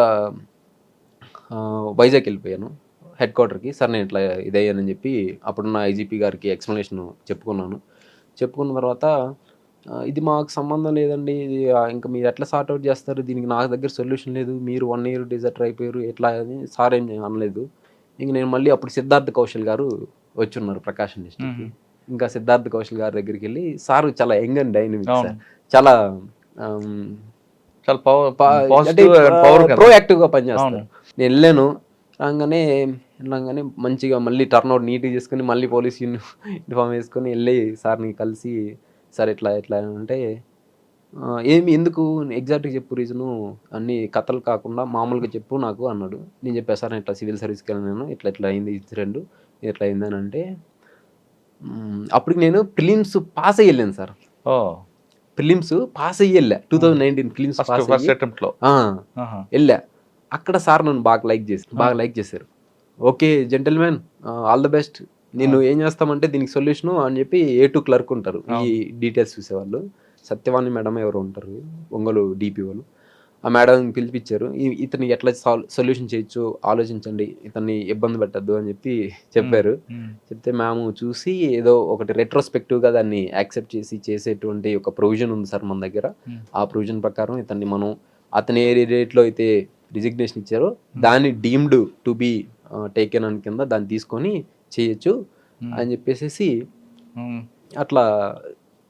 వైజాగ్ వెళ్ళిపోయాను హెడ్ క్వార్టర్కి. సార్ నేను ఇట్లా ఇదయ్యానని చెప్పి అప్పుడున్న ఐజీపీ గారికి ఎక్స్ప్లెనేషన్ చెప్పుకున్న తర్వాత, ఇది మాకు సంబంధం లేదండి, ఇది ఇంకా మీరు ఎట్లా సార్ట్అవుట్ చేస్తారు, దీనికి నాకు దగ్గర సొల్యూషన్ లేదు, మీరు 1 year డెజర్టర్ అయిపోయారు ఎట్లా అని సార్ ఏం అనలేదు. ఇంక నేను మళ్ళీ అప్పుడు సిద్ధార్థ్ కౌశల్ గారు వచ్చి ఉన్నారు ప్రకాశం డిస్ట్రిక్ట్కి. ఇంకా సిద్ధార్థ్ కౌశల్ గారి దగ్గరికి వెళ్ళి, సార్ చాలా యంగ్ అండ్ డైనమిక్ సార్, చాలా ప్రోయాక్టివ్గా పనిచేస్తారు. నేను వెళ్ళాను, రాగానే మంచిగా మళ్ళీ టర్న్అవుట్ నీట్గా చేసుకుని మళ్ళీ పోలీస్ యూనిఫామ్ వేసుకొని వెళ్ళి సార్ని కలిసి, సార్ ఎట్లా అంటే ఎందుకు ఎగ్జాక్ట్గా చెప్పు రీజను, అన్ని కథలు కాకుండా మామూలుగా చెప్పు నాకు అన్నాడు. నేను చెప్పాను సార్ ఇట్లా సివిల్ సర్వీస్కి వెళ్ళాను, ఇట్లా అయింది ఇన్సిడెంట్, ఇట్లా అయిందని అంటే, అప్పటికి నేను ప్రిలిమ్స్ పాస్ అయ్యి వెళ్ళాను సార్. ప్రిలిమ్స్ పాస్ అయ్యి వెళ్ళా 2019 ప్రిలిమ్స్ వెళ్ళా. అక్కడ సార్ నన్ను బాగా లైక్ చేశారు. Okay gentlemen, all the best, నేను ఏం చేస్తామంటే దీనికి సొల్యూషను అని చెప్పి A2 క్లర్క్ ఉంటారు, ఈ డీటెయిల్స్ చూసేవాళ్ళు, సత్యవాణి మేడం ఎవరు ఉంటారు, ఒంగోలు DP వాళ్ళు, ఆ మేడం పిలిపించారు. ఇతన్ని ఎట్లా సొల్యూషన్ చేయొచ్చు ఆలోచించండి, ఇతన్ని ఇబ్బంది పెట్టద్దు అని చెప్పారు. చెప్తే మేము చూసి ఏదో ఒకటి రెట్రోస్పెక్టివ్గా దాన్ని యాక్సెప్ట్ చేసేటువంటి ఒక ప్రొవిజన్ ఉంది సార్ మన దగ్గర. ఆ ప్రొవిజన్ ప్రకారం ఇతన్ని మనం అతని ఏ డేట్లో అయితే రిజిగ్నేషన్ ఇచ్చారో దాన్ని డీమ్డ్ టు బీ టేకెన్ అని కింద దాన్ని తీసుకొని చేయొచ్చు అని చెప్పేసి అట్లా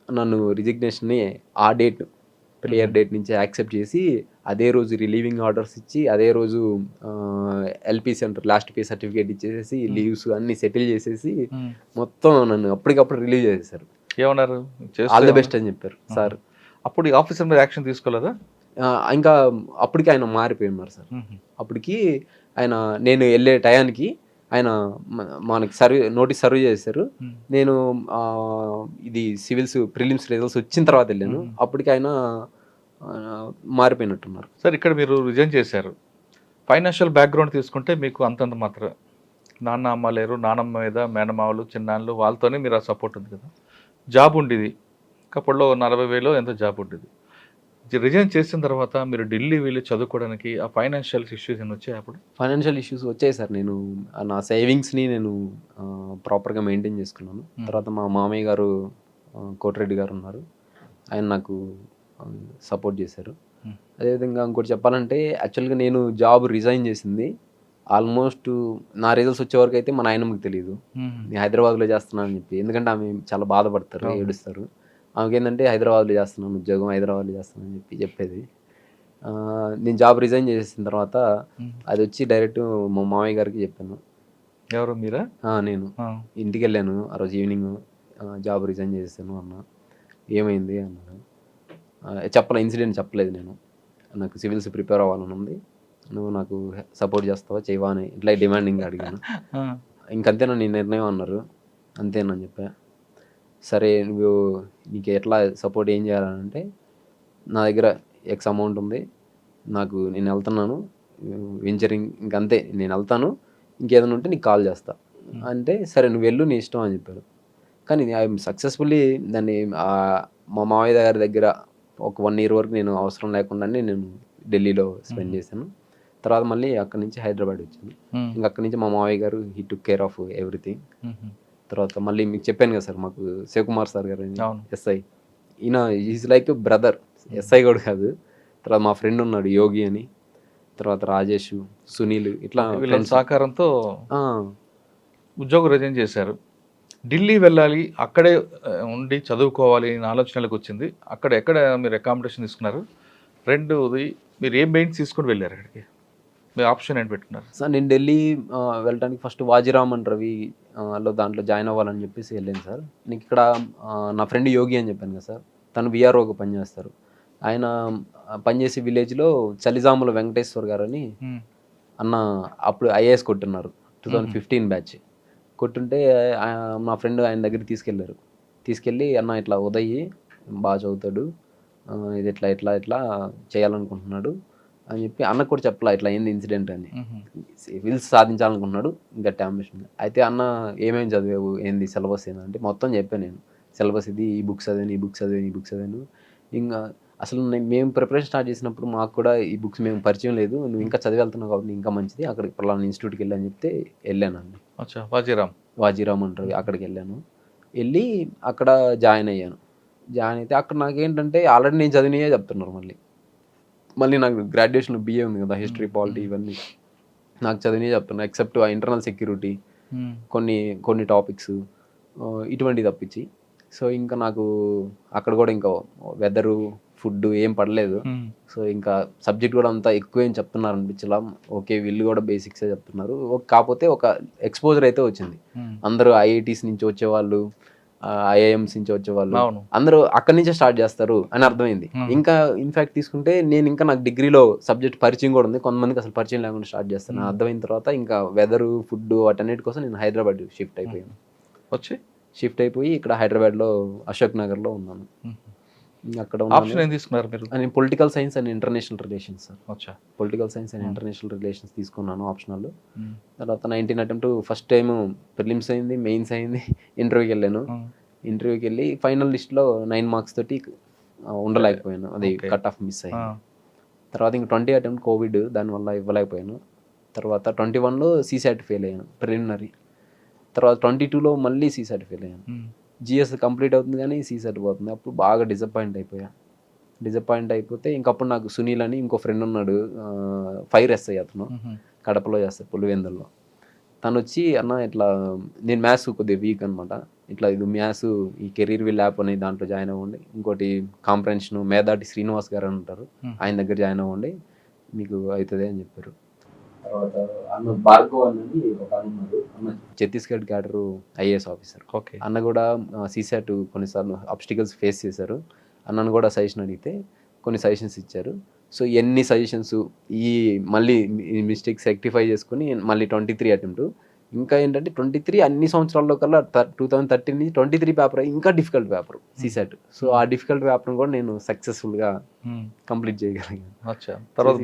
నన్ను రిజిగ్నేషన్ని ఆ డేట్ ప్రేయర్ డేట్ నుంచి యాక్సెప్ట్ చేసి అదే రోజు రిలీవింగ్ ఆర్డర్స్ ఇచ్చి అదే రోజు LP centre last pay certificate ఇచ్చేసి లీవ్స్ అన్ని సెటిల్ చేసేసి మొత్తం నన్ను అప్పటికప్పుడు రిలీవ్ చేసేసారు. ఏమన్నారు? ఆల్ ది బెస్ట్ అని చెప్పారు సార్. అప్పుడు ఈ ఆఫీసర్ మీద యాక్షన్ తీసుకోలేదా? ఇంకా అప్పటికి ఆయన మారిపోయి ఉన్నారు సార్. అప్పటికి ఆయన నేను వెళ్ళే టయానికి ఆయన మనకి నోటీస్ సర్వ్ చేశారు. నేను ఇది సివిల్స్ ప్రిలిమ్స్ రిజల్ట్స్ వచ్చిన తర్వాత వెళ్ళాను. అప్పటికి ఆయన మారిపోయినట్టున్నారు సార్. ఇక్కడ మీరు రిజైన్ చేశారు. ఫైనాన్షియల్ బ్యాక్గ్రౌండ్ తీసుకుంటే మీకు అంతంత మాత్రం నాన్న అమ్మ లేరు, నానమ్మ మీద మేనమావలు చిన్నాన్నలు వాళ్ళతోనే మీరు ఆ సపోర్ట్ ఉంది కదా. జాబ్ ఉండేది అప్పట్లో 40,000 ఎంతో జాబ్ ఉండేది. రిజైన్ చేసిన తర్వాత మీరు ఢిల్లీ వెళ్ళి చదువుకోవడానికి ఆ ఫైనాన్షియల్ ఇష్యూస్ ఏమైనా వచ్చాయి? అప్పుడు ఫైనాన్షియల్ ఇష్యూస్ వచ్చాయి సార్. నేను నా సేవింగ్స్ని నేను ప్రాపర్గా మెయింటైన్ చేసుకున్నాను. తర్వాత మా మామయ్య గారు కోటిరెడ్డి గారు ఉన్నారు, ఆయన నాకు సపోర్ట్ చేశారు. అదేవిధంగా ఇంకోటి చెప్పాలంటే యాక్చువల్గా నేను జాబ్ రిజైన్ చేసింది ఆల్మోస్ట్ నా రిజల్ట్స్ వచ్చే వరకు అయితే మా నాయనమ్మకి తెలియదు నేను హైదరాబాద్లో చేస్తున్నాను అని చెప్పి. ఎందుకంటే ఆమె చాలా బాధపడతారు, ఏడుస్తారు. ఆమెకి ఏంటంటే హైదరాబాద్లో చేస్తున్నాను ఉద్యోగం, హైదరాబాద్లో చేస్తున్నాను అని చెప్పేది. నేను జాబ్ రిజైన్ చేసిన తర్వాత అది వచ్చి డైరెక్ట్ మా మామయ్య గారికి చెప్పాను. ఎవరు మీరా? నేను ఇంటికి వెళ్ళాను ఆ రోజు ఈవినింగ్. జాబ్ రిజైన్ చేసాను అన్న. ఏమైంది అన్నాడు. ఇన్సిడెంట్ చెప్పలేదు. నేను నాకు సివిల్స్ ప్రిపేర్ అవ్వాలని ఉంది, నువ్వు నాకు సపోర్ట్ చేస్తావా చేయవా అని ఇట్లా డిమాండింగ్ అడిగాను. ఇంకంతేనా నీ నిర్ణయం అన్నారు. అంతేనని చెప్పా. సరే నువ్వు నీకు ఎట్లా సపోర్ట్ ఏం చేయాలంటే నా దగ్గర ఎక్స్ అమౌంట్ ఉంది, నేను వెళ్తున్నాను వెంచరింగ్, ఇంకంతే నేను వెళ్తాను, ఇంకేదైనా ఉంటే నీకు కాల్ చేస్తా అంటే సరే నువ్వు వెళ్ళు నీ ఇష్టం అని చెప్పారు. కానీ ఐ సక్సెస్ఫుల్లీ దాన్ని మా మామయ్య గారి దగ్గర ఒక 1 year వరకు నేను అవసరం లేకుండానే నేను ఢిల్లీలో స్పెండ్ చేశాను. తర్వాత మళ్ళీ అక్కడి నుంచి హైదరాబాద్ వచ్చాను. ఇంకా అక్కడి నుంచి మా మామయ్య గారు he took care of everything. తర్వాత మళ్ళీ మీకు చెప్పాను కదా సార్, మాకు శివకుమార్ సార్ గారు ఎస్ఐ, ఈయన ఈజ్ లైక్ బ్రదర్, ఎస్ఐ కూడా కాదు. తర్వాత మా ఫ్రెండ్ ఉన్నాడు యోగి అని, తర్వాత రాజేష్, సునీల్, ఇట్లా సహకారంతో ఉద్యోగం రిజైన్ చేశారు. ఢిల్లీ వెళ్ళాలి, అక్కడే ఉండి చదువుకోవాలి అనే ఆలోచనలకు వచ్చింది. ఎక్కడ మీరు అకామిడేషన్ తీసుకున్నారు? రెండోది మీరు ఏం మెయిన్స్ తీసుకొని వెళ్ళారు అక్కడికి? మీ ఆప్షన్ ఏంటి పెట్టుకున్నారు? సార్ నేను ఢిల్లీ వెళ్ళడానికి ఫస్ట్ వాజీరామన్ రవి దాంట్లో జాయిన్ అవ్వాలని చెప్పేసి వెళ్ళాను సార్. నీకు ఇక్కడ నా ఫ్రెండ్ యోగి అని చెప్పాను కదా సార్, తను విఆర్ఓగా పనిచేస్తారు. ఆయన పనిచేసే విలేజ్లో చలిజాముల వెంకటేశ్వర్ గారు అని అన్న అప్పుడు ఐఏఎస్ కొట్టున్నారు, 2015 బ్యాచ్ కొట్టుంటే మా ఫ్రెండ్ ఆయన దగ్గరికి తీసుకెళ్ళి అన్న ఇట్లా ఉదయ్ బాగా చదువుతాడు, ఇది ఇట్లా చేయాలనుకుంటున్నాడు అని చెప్పి అన్నకు కూడా చెప్పలా ఇట్లా ఏంది ఇన్సిడెంట్ అని. సివిల్స్ సాధించాలనుకుంటున్నాడు, గట్టి అంబిషన్. అయితే అన్న ఏమేమి చదివావు, ఏంది సిలబస్ ఏంటంటే మొత్తం చెప్పాను నేను. సిలబస్ ఇది, ఈ బుక్స్ చదివాను. ఇంకా అసలు మేము ప్రిపరేషన్ స్టార్ట్ చేసినప్పుడు మాకు కూడా ఈ బుక్స్ మేము పరిచయం లేదు, నువ్వు ఇంకా చదివి వెళ్తున్నావు కాబట్టి ఇంకా మంచిది, అక్కడికి పలానా ఇన్స్టిట్యూట్కి వెళ్ళి అని చెప్తే వెళ్ళానండి. వాజీరామ్ అంటారు, అక్కడికి వెళ్ళి అక్కడ జాయిన్ అయితే అక్కడ నాకేంటంటే ఆల్రెడీ నేను చదివినయే చెప్తున్నారు. మళ్ళీ నాకు గ్రాడ్యుయేషన్ BA ఉంది కదా, హిస్టరీ పాలిటీ ఇవన్నీ నాకు చదివినయే చెప్తున్నారు, ఎక్సెప్ట్ ఇంటర్నల్ సెక్యూరిటీ కొన్ని టాపిక్స్ ఇటువంటి తప్పించి. సో ఇంకా నాకు అక్కడ కూడా ఇంకా వెదరు ఫుడ్ ఏం పడలేదు. సో ఇంకా సబ్జెక్ట్ కూడా అంతా ఎక్కువ ఏం చెప్తున్నారు అనిపించలా. ఓకే వీళ్ళు కూడా బేసిక్సే చెప్తున్నారు, కాకపోతే ఒక ఎక్స్పోజర్ అయితే వచ్చింది. అందరూ IITs నుంచి వచ్చేవాళ్ళు, IIMs నుంచి వచ్చేవాళ్ళు అందరూ అక్కడి నుంచే స్టార్ట్ చేస్తారు అని అర్థమైంది. ఇంకా ఇన్ఫాక్ట్ తీసుకుంటే నేను ఇంకా నాకు డిగ్రీలో సబ్జెక్ట్ పరిచయం కూడా ఉంది, కొంతమందికి అసలు పరిచయం లేకుండా స్టార్ట్ చేస్తాను. అర్థమైన తర్వాత ఇంకా వెదరు ఫుడ్ వాటన్నిటి కోసం నేను హైదరాబాద్ షిఫ్ట్ అయిపోయి ఇక్కడ హైదరాబాద్లో అశోక్ నగర్లో ఉన్నాను. అక్కడ నేను political science and international relations తీసుకున్నాను ఆప్షనల్. తర్వాత 19 attempt ఫస్ట్ టైం ప్రిలిమ్స్ అయింది, మెయిన్స్ అయింది, ఇంటర్వ్యూకి వెళ్ళి ఫైనల్ లిస్ట్లో 9 marks తోటి ఉండలేకపోయాను, అది కట్ ఆఫ్ మిస్ అయింది. తర్వాత ఇంక 20 attempt కోవిడ్, దానివల్ల ఇవ్వలేకపోయాను. తర్వాత 21లో CSAT ఫెయిల్ అయ్యాను ప్రిలిమినరీ. తర్వాత 22లో మళ్ళీ CSAT ఫెయిల్ అయ్యాను. GS కంప్లీట్ అవుతుంది కానీ CSAT పోతుంది. అప్పుడు బాగా డిసప్పాయింట్ అయిపోతే ఇంకప్పుడు నాకు సునీల్ అని ఇంకో ఫ్రెండ్ ఉన్నాడు, ఫైర్ SI అతను, కడపలో చేస్తాడు పులివెందుల్లో. తను వచ్చి అన్న ఇట్లా నేను మ్యాథ్స్ కొద్దిగా వీక్ అనమాట, ఇట్లా ఇది మ్యాథ్స్ ఈ కెరీర్ విల్ యాప్ అనే దాంట్లో జాయిన్ అవ్వండి, ఇంకోటి కాంప్రహెన్షన్ మేధాటి శ్రీనివాస్ గారు అని ఉంటారు, ఆయన దగ్గర జాయిన్ అవ్వండి మీకు అవుతుంది అని చెప్పారు. తర్వాత అన్న భార్గవ్ అన్నది ఒక అన్న ఉన్నారు, అన్న Chhattisgarh cadre IAS officer. Okay. అన్న కూడా సీసాట్ కొన్నిసార్లు ఆబ్స్టికల్స్ ఫేస్ చేశారు. అన్నను కూడా సజెషన్ అడిగితే కొన్ని సజెషన్స్ ఇచ్చారు. సో ఎన్ని సజెషన్స్ ఈ మళ్ళీ ఈ మిస్టేక్స్ రెక్టిఫై చేసుకుని మళ్ళీ 23 అటెంప్ట్. ఇంకా ఏంటంటే 23 అన్ని సంవత్సరాల్లో కల్లా 2013 నుంచి 23 పేపర్ ఇంకా డిఫికల్ట్ పేపర్ సీసాట్. సో ఆ డిఫికల్ట్ పేపర్ని కూడా నేను సక్సెస్ఫుల్గా కంప్లీట్ చేయగలిగాను. తర్వాత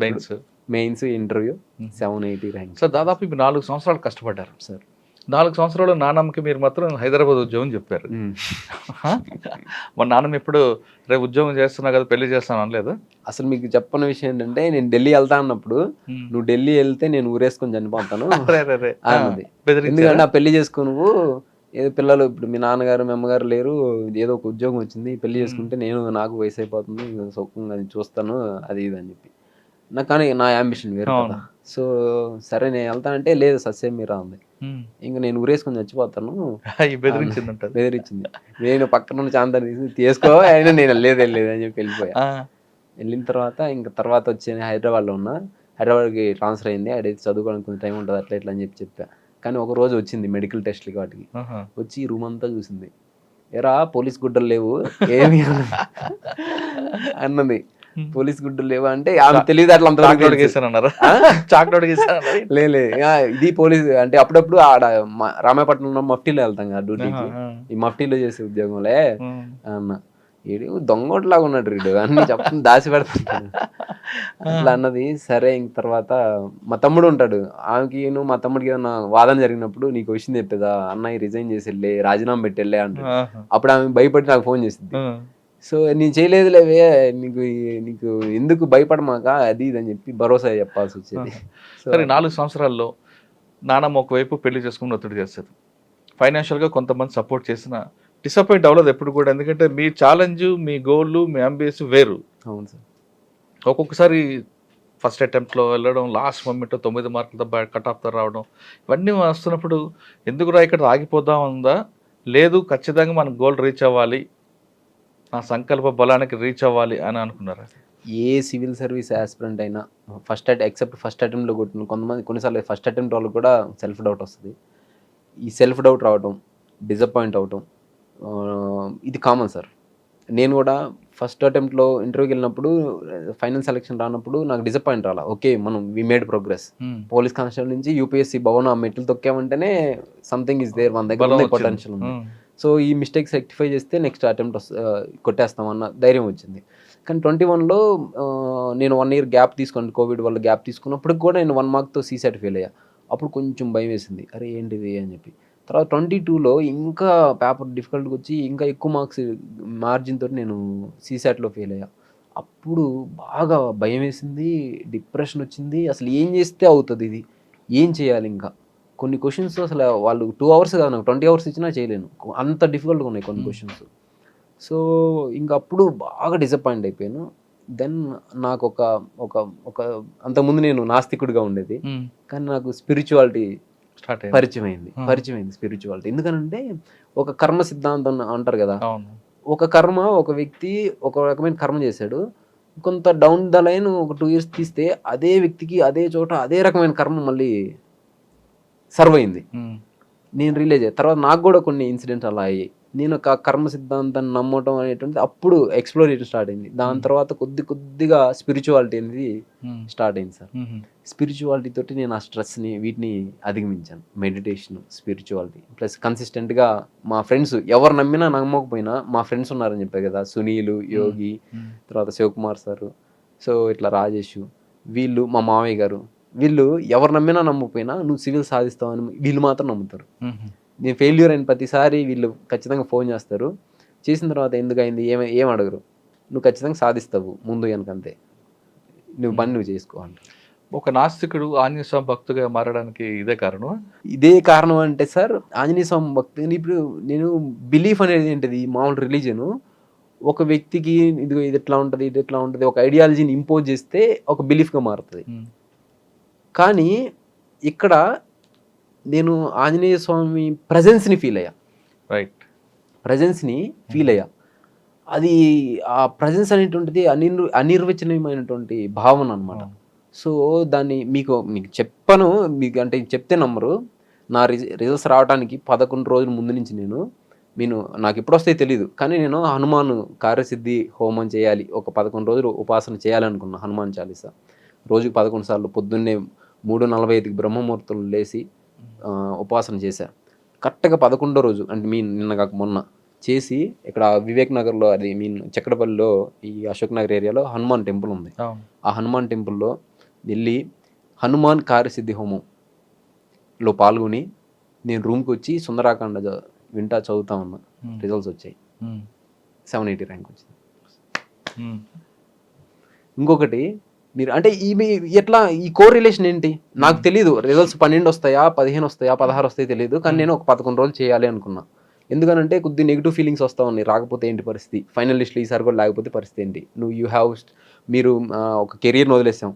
మెయిన్స్ ఇంటర్వ్యూ 780 ర్యాంక్. సార్ దాదాపు ఇప్పుడు 4 సంవత్సరాలు కష్టపడ్డారు సార్. 4 సంవత్సరాలు నాన్నమ్మకి మీరు మాత్రం హైదరాబాద్ ఉద్యోగం చెప్పారు. మా నాన్నమ్మ ఎప్పుడు రేపు ఉద్యోగం చేస్తున్నా కదా పెళ్లి చేస్తాను అనలేదు? అసలు మీకు చెప్పని విషయం ఏంటంటే నేను ఢిల్లీ వెళ్తా అన్నప్పుడు నువ్వు ఢిల్లీ వెళ్తే నేను ఊరేసుకొని చనిపోతాను అన్నది. ఎందుకంటే ఆ పెళ్లి చేసుకో, నువ్వు ఏదో పిల్లలు ఇప్పుడు మీ నాన్నగారు మీ అమ్మగారు లేరు, ఏదో ఒక ఉద్యోగం వచ్చింది, పెళ్లి చేసుకుంటే నాకు వయసు అయిపోతుంది, సుఖంగా చూస్తాను అది ఇది అని చెప్పి. నాకు కానీ నా యాంబిషన్ వేరు కదా. సో సరే నేను వెళ్తానంటే లేదు సస్యం మీరా ఉంది, ఇంకా నేను ఊరేసుకొని చచ్చిపోతాను బెదిరించింది. నేను పక్కన చాందాన్ని తీసుకో అయినా నేను లేదు అని చెప్పి వెళ్ళిపోయా. వెళ్ళిన తర్వాత ఇంకా తర్వాత వచ్చి హైదరాబాద్లో ఉన్నా, హైదరాబాద్కి ట్రాన్స్ఫర్ అయింది, అడైతే చదువుకోవడానికి కొంచెం టైం ఉంటుంది అట్లా ఇట్లా అని చెప్పా. కానీ ఒక రోజు వచ్చింది మెడికల్ టెస్ట్లకి వాటికి, వచ్చి రూమ్ అంతా చూసింది, ఎరా పోలీస్ గుడ్డలు లేవు ఏమి అన్నది. పోలీస్ గుడ్డలు లేవా అంటే ఆమె తెలియదు అట్లా లే ఇది పోలీస్ అంటే అప్పుడప్పుడు ఆడ రామాయపట్నంలో మఫ్టీలో వెళ్తాం కదా డ్యూటీకి, ఈ మఫ్టీలో చేసే ఉద్యోగంలే అన్న. ఈడు దొంగోట్లాగా ఉన్నాడు రీడు అన్ని చెప్పని దాచి పెడతాను అట్లా అన్నది. సరే ఇంక తర్వాత మా తమ్ముడు ఉంటాడు, ఆమెకి మా తమ్ముడికి ఏదన్నా వాదన జరిగినప్పుడు నీకు వచ్చింది చెప్పేదా అన్నయ్య రిజైన్ చేసి వెళ్ళి రాజీనామా పెట్టి వెళ్ళే అంటాడు. అప్పుడు ఆమె భయపడి నాకు ఫోన్ చేసింది. సో నేను చేయలేదులేవే, నీకు ఎందుకు భయపడమాక అది ఇది అని చెప్పి భరోసా చెప్పాల్సి వచ్చేది. సరే 4 సంవత్సరాల్లో నాన్నమ్మ ఒకవైపు పెళ్లి చేసుకుని ఒత్తిడి చేస్తారు, ఫైనాన్షియల్గా కొంతమంది సపోర్ట్ చేసిన డిసప్పాయింట్ అవ్వలేదు ఎప్పుడు కూడా, ఎందుకంటే మీ ఛాలెంజ్ మీ గోల్ మీ అంబిషన్ వేరు. అవును సార్. ఒక్కొక్కసారి ఫస్ట్ అటెంప్ట్లో వెళ్ళడం, లాస్ట్ మూమెంట్లో 9 మార్కులతో కట్ ఆఫ్తో రావడం, ఇవన్నీ వస్తున్నప్పుడు ఎందుకురా ఇక్కడ ఆగిపోదాం ఉందా, లేదు ఖచ్చితంగా మన గోల్ రీచ్ అవ్వాలి, నా సంకల్ప బలానికి రీచ్ అవ్వాలి అని అనుకున్నారా? ఏ సివిల్ సర్వీస్ ఆస్పిరెంట్ అయినా ఎక్సెప్ట్ ఫస్ట్ అటెంప్ట్లో కొట్టిన కొంతమంది కొన్నిసార్లు ఫస్ట్ అటెంప్ట్ వాళ్ళకి కూడా సెల్ఫ్ డౌట్ వస్తుంది. ఈ సెల్ఫ్ డౌట్ రావటం, డిసప్పాయింట్ అవటం ఇది కామన్ సార్. నేను కూడా ఫస్ట్ అటెంప్ట్లో ఇంటర్వ్యూకి వెళ్ళినప్పుడు ఫైనల్ సెలెక్షన్ రానప్పుడు నాకు డిసప్పాయింట్ రాలా. ఓకే మనం we made progress, police constable నుంచి యూపీఎస్సీ భవన్ ఆ మెట్లు తొక్కామంటేనే సంథింగ్ ఇస్ దేర్, మన దగ్గర పొటెన్షియల్ ఉంది. సో ఈ మిస్టేక్స్ రెక్టిఫై చేస్తే నెక్స్ట్ అటెంప్ట్ కొట్టేస్తామన్న ధైర్యం వచ్చింది. కానీ 21లో నేను 1 year గ్యాప్ తీసుకుని కోవిడ్ వల్ల గ్యాప్ తీసుకున్నప్పుడు కూడా నేను 1 markతో సీసాట్ ఫెయిల్ అయ్యా. అప్పుడు కొంచెం భయం వేసింది, అరే ఏంటిది అని చెప్పి. తర్వాత 22లో ఇంకా పేపర్ డిఫికల్ట్గా వచ్చి ఇంకా ఎక్కువ మార్క్స్ మార్జిన్ తోటి నేను సీసాట్లో ఫెయిల్ అయ్యా. అప్పుడు బాగా భయం వేసింది, డిప్రెషన్ వచ్చింది. అసలు ఏం చేస్తే అవుతుంది ఇది, ఏం చేయాలి, ఇంకా కొన్ని క్వశ్చన్స్ అసలు వాళ్ళు 2 hours కాదు నాకు 20 hours ఇచ్చినా చేయలేను, అంత డిఫికల్ట్గా ఉన్నాయి కొన్ని క్వశ్చన్స్. సో ఇంకా అప్పుడు బాగా డిసప్పాయింట్ అయిపోయాను. దెన్ నాకు ఒక ఒక ఒక అంతకుముందు నేను నాస్తికుడిగా ఉండేది, కానీ నాకు స్పిరిచువాలిటీ పరిచయం అయింది స్పిరిచువాలిటీ. ఎందుకనంటే ఒక కర్మ సిద్ధాంతం అంటారు కదా, ఒక కర్మ ఒక వ్యక్తి ఒక రకమైన కర్మ చేశాడు, కొంత డౌన్ ద లైన్ ఒక 2 years తీస్తే అదే వ్యక్తికి అదే చోట అదే రకమైన కర్మ మళ్ళీ సర్వ్ అయింది. నేను రిలీజ్ అయ్యా తర్వాత నాకు కూడా కొన్ని ఇన్సిడెంట్స్ అలా అయ్యాయి. నేను ఒక కర్మ సిద్ధాంతాన్ని నమ్మటం అనేటువంటిది అప్పుడు ఎక్స్ప్లోరేషన్ స్టార్ట్ అయింది. దాని తర్వాత కొద్దిగా స్పిరిచువాలిటీ అనేది స్టార్ట్ అయింది సార్. స్పిరిచువాలిటీ తోటి నేను ఆ స్ట్రెస్ని వీటిని అధిగమించాను. మెడిటేషన్, స్పిరిచువాలిటీ ప్లస్ కన్సిస్టెంట్గా మా ఫ్రెండ్స్ ఎవరు నమ్మినా నమ్మకపోయినా మా ఫ్రెండ్స్ ఉన్నారని చెప్పారు కదా, సునీలు, యోగి, తర్వాత శివకుమార్ సారు, సో ఇట్లా రాజేష్, వీళ్ళు మా మావయ్య గారు, వీళ్ళు ఎవరు నమ్మినా నమ్మకపోయినా నువ్వు సివిల్ సాధిస్తావని వీళ్ళు మాత్రం నమ్ముతారు. నేను ఫెయిల్యూర్ అయిన ప్రతిసారి వీళ్ళు ఖచ్చితంగా ఫోన్ చేస్తారు, చేసిన తర్వాత ఎందుకు అయింది ఏం అడగరు, నువ్వు ఖచ్చితంగా సాధిస్తావు ముందు వెనకంతే, నువ్వు పని నువ్వు చేసుకోవాలి. ఒక నాస్తికుడు ఆంజనేయ స్వామి భక్తుగా మారడానికి ఇదే కారణం అంటే సార్, ఆంజనేయ స్వామి భక్తి ఇప్పుడు నేను బిలీఫ్ అనేది ఏంటిది, మామూలు రిలీజను ఒక వ్యక్తికి ఇది ఎట్లా ఉంటుంది ఇది ఎట్లా ఉంటుంది ఒక ఐడియాలజీని ఇంపోజ్ చేస్తే ఒక బిలీఫ్గా మారుతుంది. కానీ ఇక్కడ నేను ఆంజనేయ స్వామి ప్రజెన్స్ని ఫీల్ అయ్యా, రైట్. ప్రజెన్స్ని ఫీల్ అయ్యా. అది ఆ ప్రజెన్స్ అనేటువంటిది అనిర్వచనీయమైనటువంటి భావన అనమాట. సో దాన్ని మీకు చెప్పను, మీకు అంటే చెప్తే నమ్మరు. నా రిజల్ట్స్ రావడానికి 11 రోజుల ముందు నుంచి నేను నాకు ఎప్పుడు వస్తాయో తెలియదు, కానీ నేను హనుమాన్ కార్యసిద్ధి హోమం చేయాలి, ఒక 11 రోజులు ఉపాసన చేయాలనుకున్నా. హనుమాన్ చాలీసా రోజుకి 11 సార్లు పొద్దున్నే 3:45కి బ్రహ్మముహూర్తం లేచి ఉపాసన చేశా. కరెక్ట్గా 11వ రోజు అంటే నిన్న కాక మొన్న చేసి ఇక్కడ వివేక్ నగర్లో, అది చక్రపల్లిలో, ఈ అశోక్ నగర్ ఏరియాలో హనుమాన్ టెంపుల్ ఉంది. ఆ హనుమాన్ టెంపుల్లో వెళ్ళి హనుమాన్ కార్యసిద్ధి హోమంలో పాల్గొని నేను రూమ్కి వచ్చి సుందరాకాండ వింటా చదువుతా ఉన్నా. రిజల్ట్స్ వచ్చాయి, 780 ర్యాంక్ వచ్చింది. ఇంకొకటి మీరు అంటే ఎట్లా ఈ కోరిలేషన్ ఏంటి నాకు తెలియదు. రిజల్ట్స్ 12 వస్తాయా, 15 వస్తాయా, 16 వస్తాయో తెలియదు, కానీ నేను ఒక 11 రోజులు చేయాలి అనుకున్నా. ఎందుకనంటే కొద్ది నెగిటివ్ ఫీలింగ్స్ వస్తూ ఉన్నాయి, రాకపోతే ఏంటి పరిస్థితి, ఫైనల్ లిస్ట్లో ఈసారి కూడా లేకపోతే పరిస్థితి ఏంటి, మీరు ఒక కెరియర్ని వదిలేసాం.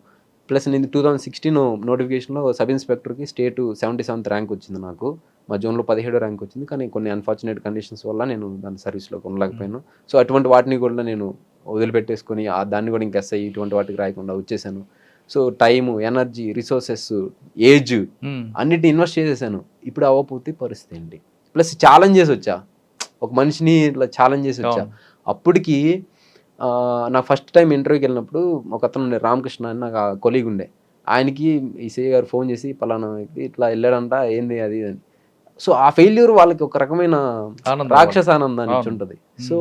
ప్లస్ నేను 2016 నోటిఫికేషన్లో సబ్ ఇన్స్పెక్టర్కి స్టేట్ 77th ర్యాంక్ వచ్చింది నాకు. మా జోన్లో 17వ ర్యాంక్ వచ్చింది, కానీ కొన్ని అన్ఫార్చునేట్ కండిషన్స్ వల్ల నేను దాని సర్వీస్లోకి ఉండలేకపోయాను. సో అటువంటి వాటిని కూడా నేను వదిలిపెట్టేసుకొని దాన్ని కూడా ఇంకా ఎస్ఐ ఇటువంటి వాటికి రాయకుండా వచ్చేసాను. So time, energy, resources, age అన్నిటిని ఇన్వెస్ట్ చేసేసాను. ఇప్పుడు అవ్వకపోతే పరిస్థితి ఏంటి. ప్లస్ ఛాలెంజ్ చేసి వచ్చా, ఒక మనిషిని ఇట్లా ఛాలెంజ్ చేసి వచ్చా. అప్పటికి నా ఫస్ట్ టైం ఇంటర్వ్యూకి వెళ్ళినప్పుడు ఒక అతను రామకృష్ణ అని నాకు కొలీగ్ ఉండే, ఆయనకి ఈ సిఐ గారు ఫోన్ చేసి పలానా ఇట్లా వెళ్ళాడంట, ఏంది అది అని. సో ఆ ఫెయిల్యూర్ వాళ్ళకి ఒక రకమైన రాక్షసానందాన్ని ఇచ్చి ఉంటుంది. సో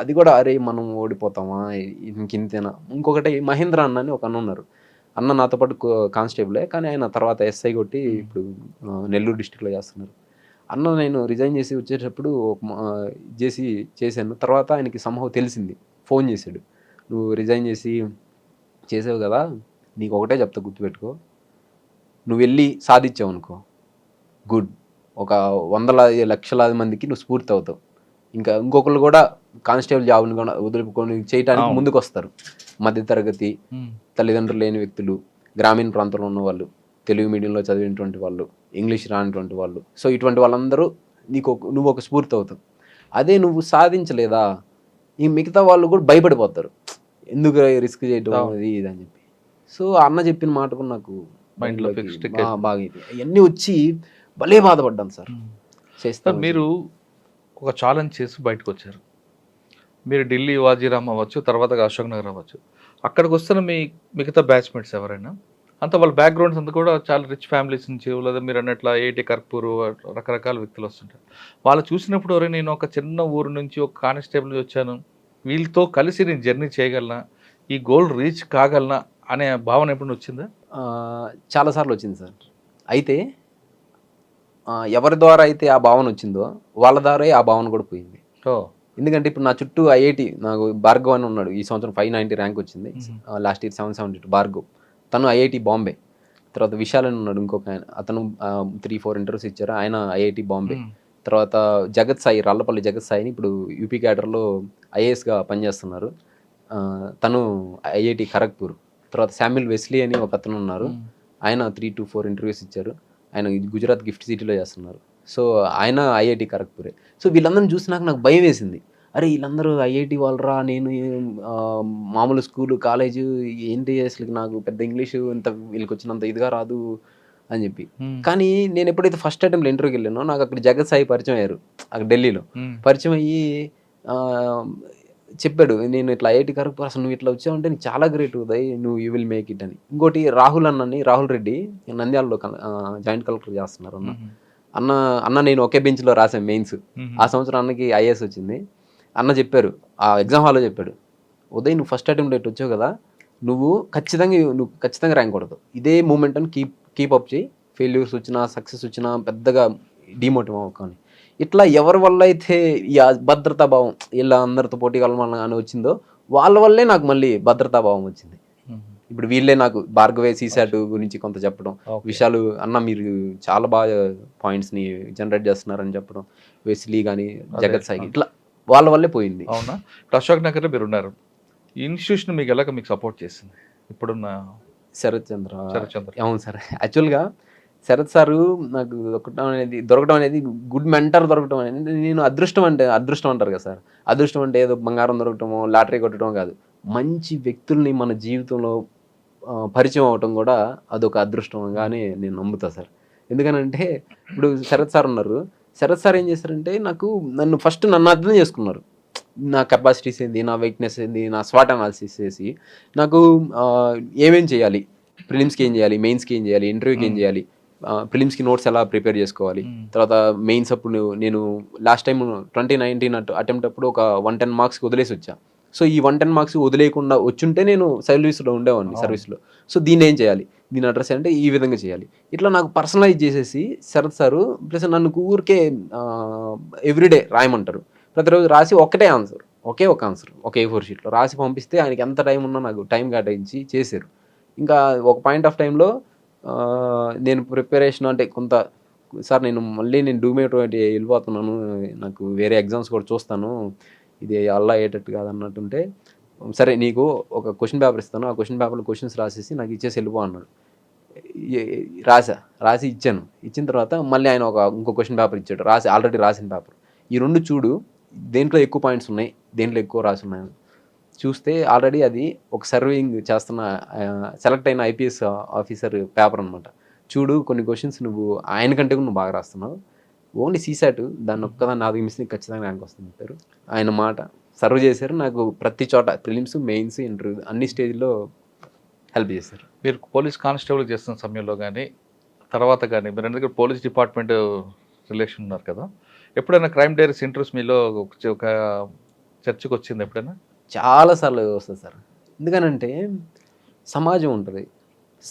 అది కూడా అరే మనం ఓడిపోతామా ఇంకింతేనా. ఇంకొకటి మహేంద్ర అన్న అని ఒక అన్న ఉన్నారు. అన్న నాతో పాటు కానిస్టేబులే, కానీ ఆయన తర్వాత ఎస్ఐ కొట్టి ఇప్పుడు నెల్లూరు డిస్టిక్లో చేస్తున్నారు. అన్న నేను రిజైన్ చేసి వచ్చేటప్పుడు చేశాను. తర్వాత ఆయనకి సంభవం తెలిసింది, ఫోన్ చేశాడు, నువ్వు రిజైన్ చేసావు కదా, నీకు ఒకటే చెప్తా గుర్తుపెట్టుకో, నువ్వు వెళ్ళి సాధించావు అనుకో గుడ్, ఒక 100 లక్షలాది మందికి నువ్వు స్ఫూర్తి అవుతావు. ఇంకొకళ్ళు కూడా కానిస్టేబుల్ జాబ్ని కూడా వదులుకొని చేయడానికి ముందుకు వస్తారు. మధ్యతరగతి, తల్లిదండ్రులు లేని వ్యక్తులు, గ్రామీణ ప్రాంతంలో ఉన్న వాళ్ళు, తెలుగు మీడియంలో చదివినటువంటి వాళ్ళు, ఇంగ్లీష్ రానిటువంటి వాళ్ళు. సో ఇటువంటి వాళ్ళందరూ నువ్వు ఒక స్ఫూర్తి అవుతావు. అదే నువ్వు సాధించలేదా, ఈ మిగతా వాళ్ళు కూడా భయపడిపోతారు, ఎందుకు రిస్క్ చేయటం అది ఇది అని చెప్పి. సో అన్న చెప్పిన మాట కూడా నాకు మైండ్లో బాగా అవన్నీ వచ్చి భలే బాధపడ్డాను సార్. చేస్తాను. మీరు ఒక ఛాలెంజ్ చేసి బయటకు వచ్చారు. మీరు ఢిల్లీ వాజీరామ్ అవ్వచ్చు, తర్వాత అశోక్ నగర్ అవ్వచ్చు, అక్కడికి వస్తున్న మిగతా బ్యాచ్మేట్స్ ఎవరైనా అంత వాళ్ళ బ్యాక్గ్రౌండ్స్ అంతా కూడా చాలా రిచ్ ఫ్యామిలీస్ నుంచి, లేదా మీరు అన్నట్ల ఐఐటి కర్పూర్ రకరకాల వ్యక్తులు వస్తుంటారు. వాళ్ళు చూసినప్పుడు ఎవరైనా నేను ఒక చిన్న ఊరు నుంచి ఒక కానిస్టేబుల్ నుంచి వచ్చాను, వీళ్ళతో కలిసి నేను జర్నీ చేయగలనా, ఈ గోల్ రీచ్ కాగలనా అనే భావన ఎప్పుడు వచ్చిందా? చాలాసార్లు వచ్చింది సార్. అయితే ఎవరి ద్వారా అయితే ఆ భావన వచ్చిందో వాళ్ళ ద్వారా ఆ భావన కూడా పోయింది. ఎందుకంటే ఇప్పుడు నా చుట్టూ ఐఐటి, నాకు భార్గవ్ అని ఉన్నాడు, ఈ సంవత్సరం 590 ర్యాంక్ వచ్చింది, లాస్ట్ ఇయర్ 772. భార్గవ్ తను ఐఐటి బాంబే. తర్వాత విశాల్ అని ఉన్నాడు ఇంకొక ఆయన, అతను 3-4 ఇంటర్వ్యూస్ ఇచ్చారు, ఆయన ఐఐటి బాంబే. తర్వాత జగత్ సాయి, రాళ్లపల్లి జగత్ సాయిని ఇప్పుడు యూపీ క్యాడర్లో ఐఏఎస్గా పనిచేస్తున్నారు, తను ఐఐటి ఖరగ్పూర్. తర్వాత శామ్యుల్ వెస్లీ అని ఒక అతను ఉన్నారు, ఆయన 3-4 ఇంటర్వ్యూస్ ఇచ్చారు, ఆయన గుజరాత్ గిఫ్ట్ సిటీలో చేస్తున్నారు. సో ఆయన ఐఐటి ఖరగ్పూరే. సో వీళ్ళందరిని చూసి నాకు భయం వేసింది, అరే వీళ్ళందరూ ఐఐటి వాళ్ళరా, నేను మామూలు స్కూలు కాలేజు ఏంటి, అసలు నాకు పెద్ద ఇంగ్లీషు ఇంత వీళ్ళకి వచ్చినంత ఇదిగా రాదు అని చెప్పి. కానీ నేను ఎప్పుడైతే ఫస్ట్ అటెంప్ట్లో ఇంటర్వ్యూకి వెళ్ళానో నాకు అక్కడ జగత్ సాయి పరిచయం అయ్యారు, అక్కడ ఢిల్లీలో పరిచయం అయ్యి చెప్పాడు, నేను ఇట్లా ఐఐటి ఖరగ్పూర్, అసలు నువ్వు ఇట్లా వచ్చావంటే నీకు చాలా గ్రేట్ ఉదయ్, నువ్వు యూ విల్ మేక్ ఇట్ అని. ఇంకోటి రాహుల్ రెడ్డి నంద్యాలలో జాయింట్ కలెక్టర్ చేస్తున్నారు. అన్న నేను ఒకే బెంచ్లో రాశాను మెయిన్స్, ఆ సంవత్సరం అన్నకి ఐఏఎస్ వచ్చింది. అన్న చెప్పారు, ఆ ఎగ్జామ్ హాల్లో చెప్పాడు, ఉదయ్ నువ్వు ఫస్ట్ అటెంప్ట్ డేట్ వచ్చావు కదా, నువ్వు ఖచ్చితంగా ర్యాంక్ కొడతావు, ఇదే మూమెంట్ అని కీప్ అప్ చేయి, ఫెయిల్యూర్స్ వచ్చినా సక్సెస్ వచ్చినా పెద్దగా డిమోటివ్ అవ్వకని. ఇట్లా ఎవరి వల్ల అయితే ఈ భద్రతా భావం ఇలా అందరితో పోటీ కలవాలని అని వచ్చిందో వాళ్ళ వల్లే నాకు మళ్ళీ భద్రతా భావం వచ్చింది. ఇప్పుడు వీళ్ళే నాకు భార్గవే సీసాట్ గురించి కొంత చెప్పడం, విషయాలు అన్న మీరు చాలా బాగా పాయింట్స్ని జనరేట్ చేస్తున్నారని చెప్పడం, వెస్లీ కానీ జగత్ సాయి ఇట్లా వాళ్ళ వల్లే పోయింది. అవునా? ఇప్పుడు అశోక్ నగర్ మీరు ఉన్నారు, ఈ ఇన్స్టిట్యూషన్ మీకు సపోర్ట్ చేసింది ఇప్పుడున్న శరత్ చంద్ర? అవును సార్. యాక్చువల్గా శరత్ సారు నాకు దొరకడం అనేది గుడ్ మెంటర్ దొరకడం అనేది నేను అదృష్టం అంటారు కదా సార్. అదృష్టం అంటే ఏదో బంగారం దొరకటమో లాటరీ కొట్టడం కాదు. మంచి వ్యక్తుల్ని మన జీవితంలో పరిచయం అవటం కూడా అదొక అదృష్టంగానే నేను నమ్ముతా సార్. ఎందుకనంటే ఇప్పుడు శరత్ సార్ ఉన్నారు. శరత్ సార్ ఏం చేశారంటే నన్ను అర్థం చేసుకున్నారు. నా కెపాసిటీస్ ఏంది, నా వీక్నెస్ ఏంది, నా స్వాట్ అనాలిసిస్ చేసి నాకు ఏమేం చేయాలి, ప్రిలిమ్స్కి ఏం చేయాలి, మెయిన్స్కి ఏం చేయాలి, ఇంటర్వ్యూకి ఏం చేయాలి, ప్రిలిమ్స్కి నోట్స్ ఎలా ప్రిపేర్ చేసుకోవాలి, తర్వాత మెయిన్స్ అప్పుడు నేను లాస్ట్ టైం 2019 అటెంప్ట్ అప్పుడు ఒక 110 మార్క్స్కి వదిలేసి వచ్చా. సో ఈ 110 మార్క్స్ వదిలేకుండా వచ్చుంటే నేను సర్వీస్లో ఉండేవాడిని సర్వీస్లో. సో దీన్ని ఏం చేయాలి, దీని అడ్రస్ అంటే ఈ విధంగా చేయాలి, ఇట్లా నాకు పర్సనలైజ్ చేసేసి శరత్ సారు ప్లస్ నన్ను ఊరికే ఎవ్రీడే రాయమంటారు. ప్రతిరోజు రాసి ఒకే ఒక ఆన్సర్ ఒక A4 షీట్లో రాసి పంపిస్తే ఆయనకి ఎంత టైం ఉన్నా నాకు టైం కేటాయించి చేశారు. ఇంకా ఒక పాయింట్ ఆఫ్ టైంలో నేను ప్రిపరేషన్ అంటే సార్ నేను డూమేట్ వెళ్ళిపోతున్నాను, నాకు వేరే ఎగ్జామ్స్ కూడా చూస్తాను, ఇది అల్లా అయ్యేటట్టు కాదన్నట్టుంటే, సరే నీకు ఒక క్వశ్చన్ పేపర్ ఇస్తాను, ఆ క్వశ్చన్ పేపర్లో క్వశ్చన్స్ రాసేసి నాకు ఇచ్చేసి వెళ్ళిపో అన్నాడు. రాసి ఇచ్చాను. ఇచ్చిన తర్వాత మళ్ళీ ఆయన ఇంకో క్వశ్చన్ పేపర్ ఇచ్చాడు, ఆల్రెడీ రాసిన పేపర్. ఈ రెండు చూడు, దేంట్లో ఎక్కువ పాయింట్స్ ఉన్నాయి, దేంట్లో ఎక్కువ రాసి ఉన్నాయి చూస్తే ఆల్రెడీ అది ఒక సర్వింగ్ చేస్తున్న సెలెక్ట్ అయిన IPS ఆఫీసర్ పేపర్ అనమాట. చూడు కొన్ని క్వశ్చన్స్ నువ్వు ఆయన కంటే కూడా నువ్వు బాగా రాస్తున్నావు, ఓన్లీ CSAT దాన్ని ఒక్కదాన్ని 4 మిస్ని ఖచ్చితంగా ర్యాంక్ వస్తుంది చెప్పారు. ఆయన మాట సర్వ్ చేశారు. నాకు ప్రతి చోట ప్రిలిమ్స్, మెయిన్స్, ఇంటర్వ్యూ అన్ని స్టేజ్లో హెల్ప్ చేశారు. మీరు పోలీస్ కానిస్టేబుల్ చేస్తున్న సమయంలో కానీ తర్వాత కానీ మీరు ఎందుకంటే పోలీస్ డిపార్ట్మెంట్ రిలేషన్ ఉన్నారు కదా, ఎప్పుడైనా క్రైమ్ డైరీస్ ఇంటర్వ్యూస్ మీలో ఒక చర్చకు వచ్చింది ఎప్పుడైనా? చాలాసార్లు వస్తుంది సార్. ఎందుకనంటే సమాజం ఉంటుంది,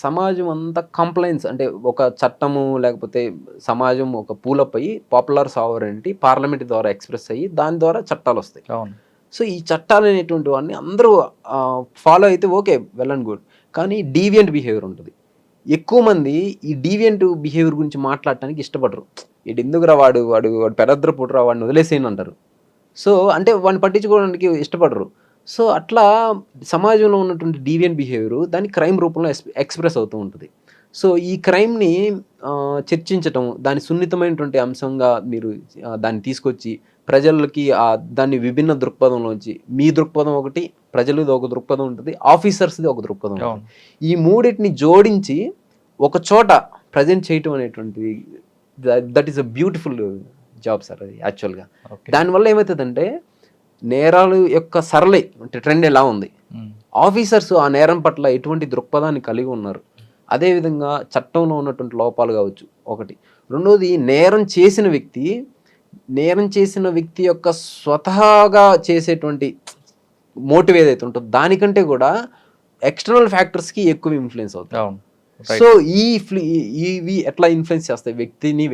సమాజం అంతా కంప్లైంట్స్ అంటే ఒక చట్టము లేకపోతే సమాజం ఒక పూలప్ అయ్యి పాపులర్ సావరెంటీ పార్లమెంట్ ద్వారా ఎక్స్ప్రెస్ అయ్యి దాని ద్వారా చట్టాలు వస్తాయి. అవును. సో ఈ చట్టాలు అనేటువంటి వాడిని అందరూ ఫాలో అయితే ఓకే, వెల్ అండ్ గుడ్. కానీ డీవియంట్ బిహేవియర్ ఉంటుంది. ఎక్కువ మంది ఈ డీవియంట్ బిహేవియర్ గురించి మాట్లాడటానికి ఇష్టపడరు. ఇటు ఎందుకురా వాడు పెరద్ర పుట్రా వాడిని వదిలేసేయని అంటారు. సో అంటే వాడిని పట్టించుకోవడానికి ఇష్టపడరు. సో అట్లా సమాజంలో ఉన్నటువంటి డీవియంట్ బిహేవియర్ దాన్ని క్రైమ్ రూపంలో ఎక్స్ప్రెస్ అవుతూ ఉంటుంది. సో ఈ క్రైమ్ని చర్చించటం, దాని సున్నితమైనటువంటి అంశంగా మీరు దాన్ని తీసుకొచ్చి ప్రజలకి దాన్ని విభిన్న దృక్పథంలోంచి, మీ దృక్పథం ఒకటి, ప్రజలది ఒక దృక్పథం ఉంటుంది, ఆఫీసర్స్ది ఒక దృక్పథం ఉంటుంది. ఈ మూడింటిని జోడించి ఒక చోట ప్రజెంట్ చేయటం అనేటువంటిది that is a beautiful job sir అది యాక్చువల్గా. దానివల్ల ఏమవుతుందంటే నేరాల యొక్క సరళి అంటే ట్రెండ్ ఎలా ఉంది, ఆఫీసర్స్ ఆ నేరం పట్ల ఎటువంటి దృక్పథాన్ని కలిగి ఉన్నారు, అదేవిధంగా చట్టంలో ఉన్నటువంటి లోపాలు కావచ్చు ఒకటి. రెండోది నేరం చేసిన వ్యక్తి యొక్క స్వతహాగా చేసేటువంటి మోటివ్ ఏదైతే ఉంటుందో దానికంటే కూడా ఎక్స్టర్నల్ ఫ్యాక్టర్స్కి ఎక్కువ ఇన్ఫ్లుయెన్స్ అవుతాయి. సో ఇవి ఎట్లా ఇన్ఫ్లుయెన్స్ చేస్తాయి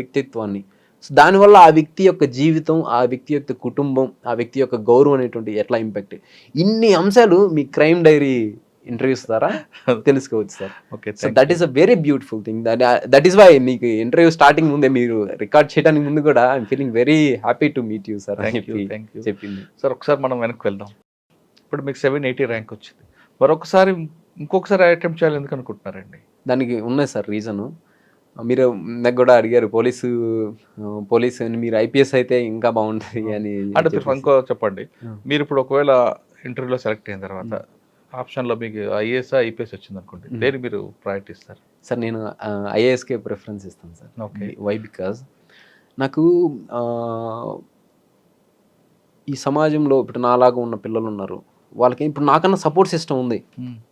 వ్యక్తిత్వాన్ని. సో దానివల్ల ఆ వ్యక్తి యొక్క జీవితం, ఆ వ్యక్తి యొక్క కుటుంబం, ఆ వ్యక్తి యొక్క గౌరవం అనేటువంటి ఎట్లా ఇంపాక్ట్, ఇన్ని అంశాలు మీ క్రైమ్ డైరీ ఇంటర్వ్యూస్ ద్వారా తెలుసుకోవచ్చు sir. So that is a very beautiful thing. That is why మీకు ఇంటర్వ్యూ స్టార్టింగ్ ముందే మీరు రికార్డ్ చేయడానికి ముందు కూడా I'm feeling very happy to meet you sir అని చెప్పింది. సార్ ఒకసారి మనం వెనక్కి వెళ్దాం. ఇప్పుడు మీకు 780 ర్యాంక్ వచ్చింది, మరొకసారి ఇంకొకసారి అటెంప్ట్ చేయాలి ఎందుకు అనుకుంటున్నారండి? దానికి ఉన్నాయి సార్ రీజను. మీరు నాకు కూడా అడిగారు పోలీసు మీరు IPS అయితే ఇంకా బాగుంటుంది అని. అంటే ఇంకో చెప్పండి, మీరు ఇప్పుడు ఒకవేళ ఇంటర్వ్యూలో సెలెక్ట్ అయిన తర్వాత ఆప్షన్లో మీకు IAS IPS వచ్చింది అనుకోండి, దేని మీరు ప్రయారిటీ ఇస్తారు? సార్ నేను IASకే ప్రిఫరెన్స్ ఇస్తాను సార్. ఓకే. వై? బికాజ్ నాకు ఈ సమాజంలో ఇప్పుడు నాలాగా ఉన్న పిల్లలు ఉన్నారు, వాళ్ళకి ఇప్పుడు నాకన్నా సపోర్ట్ సిస్టమ్ ఉంది,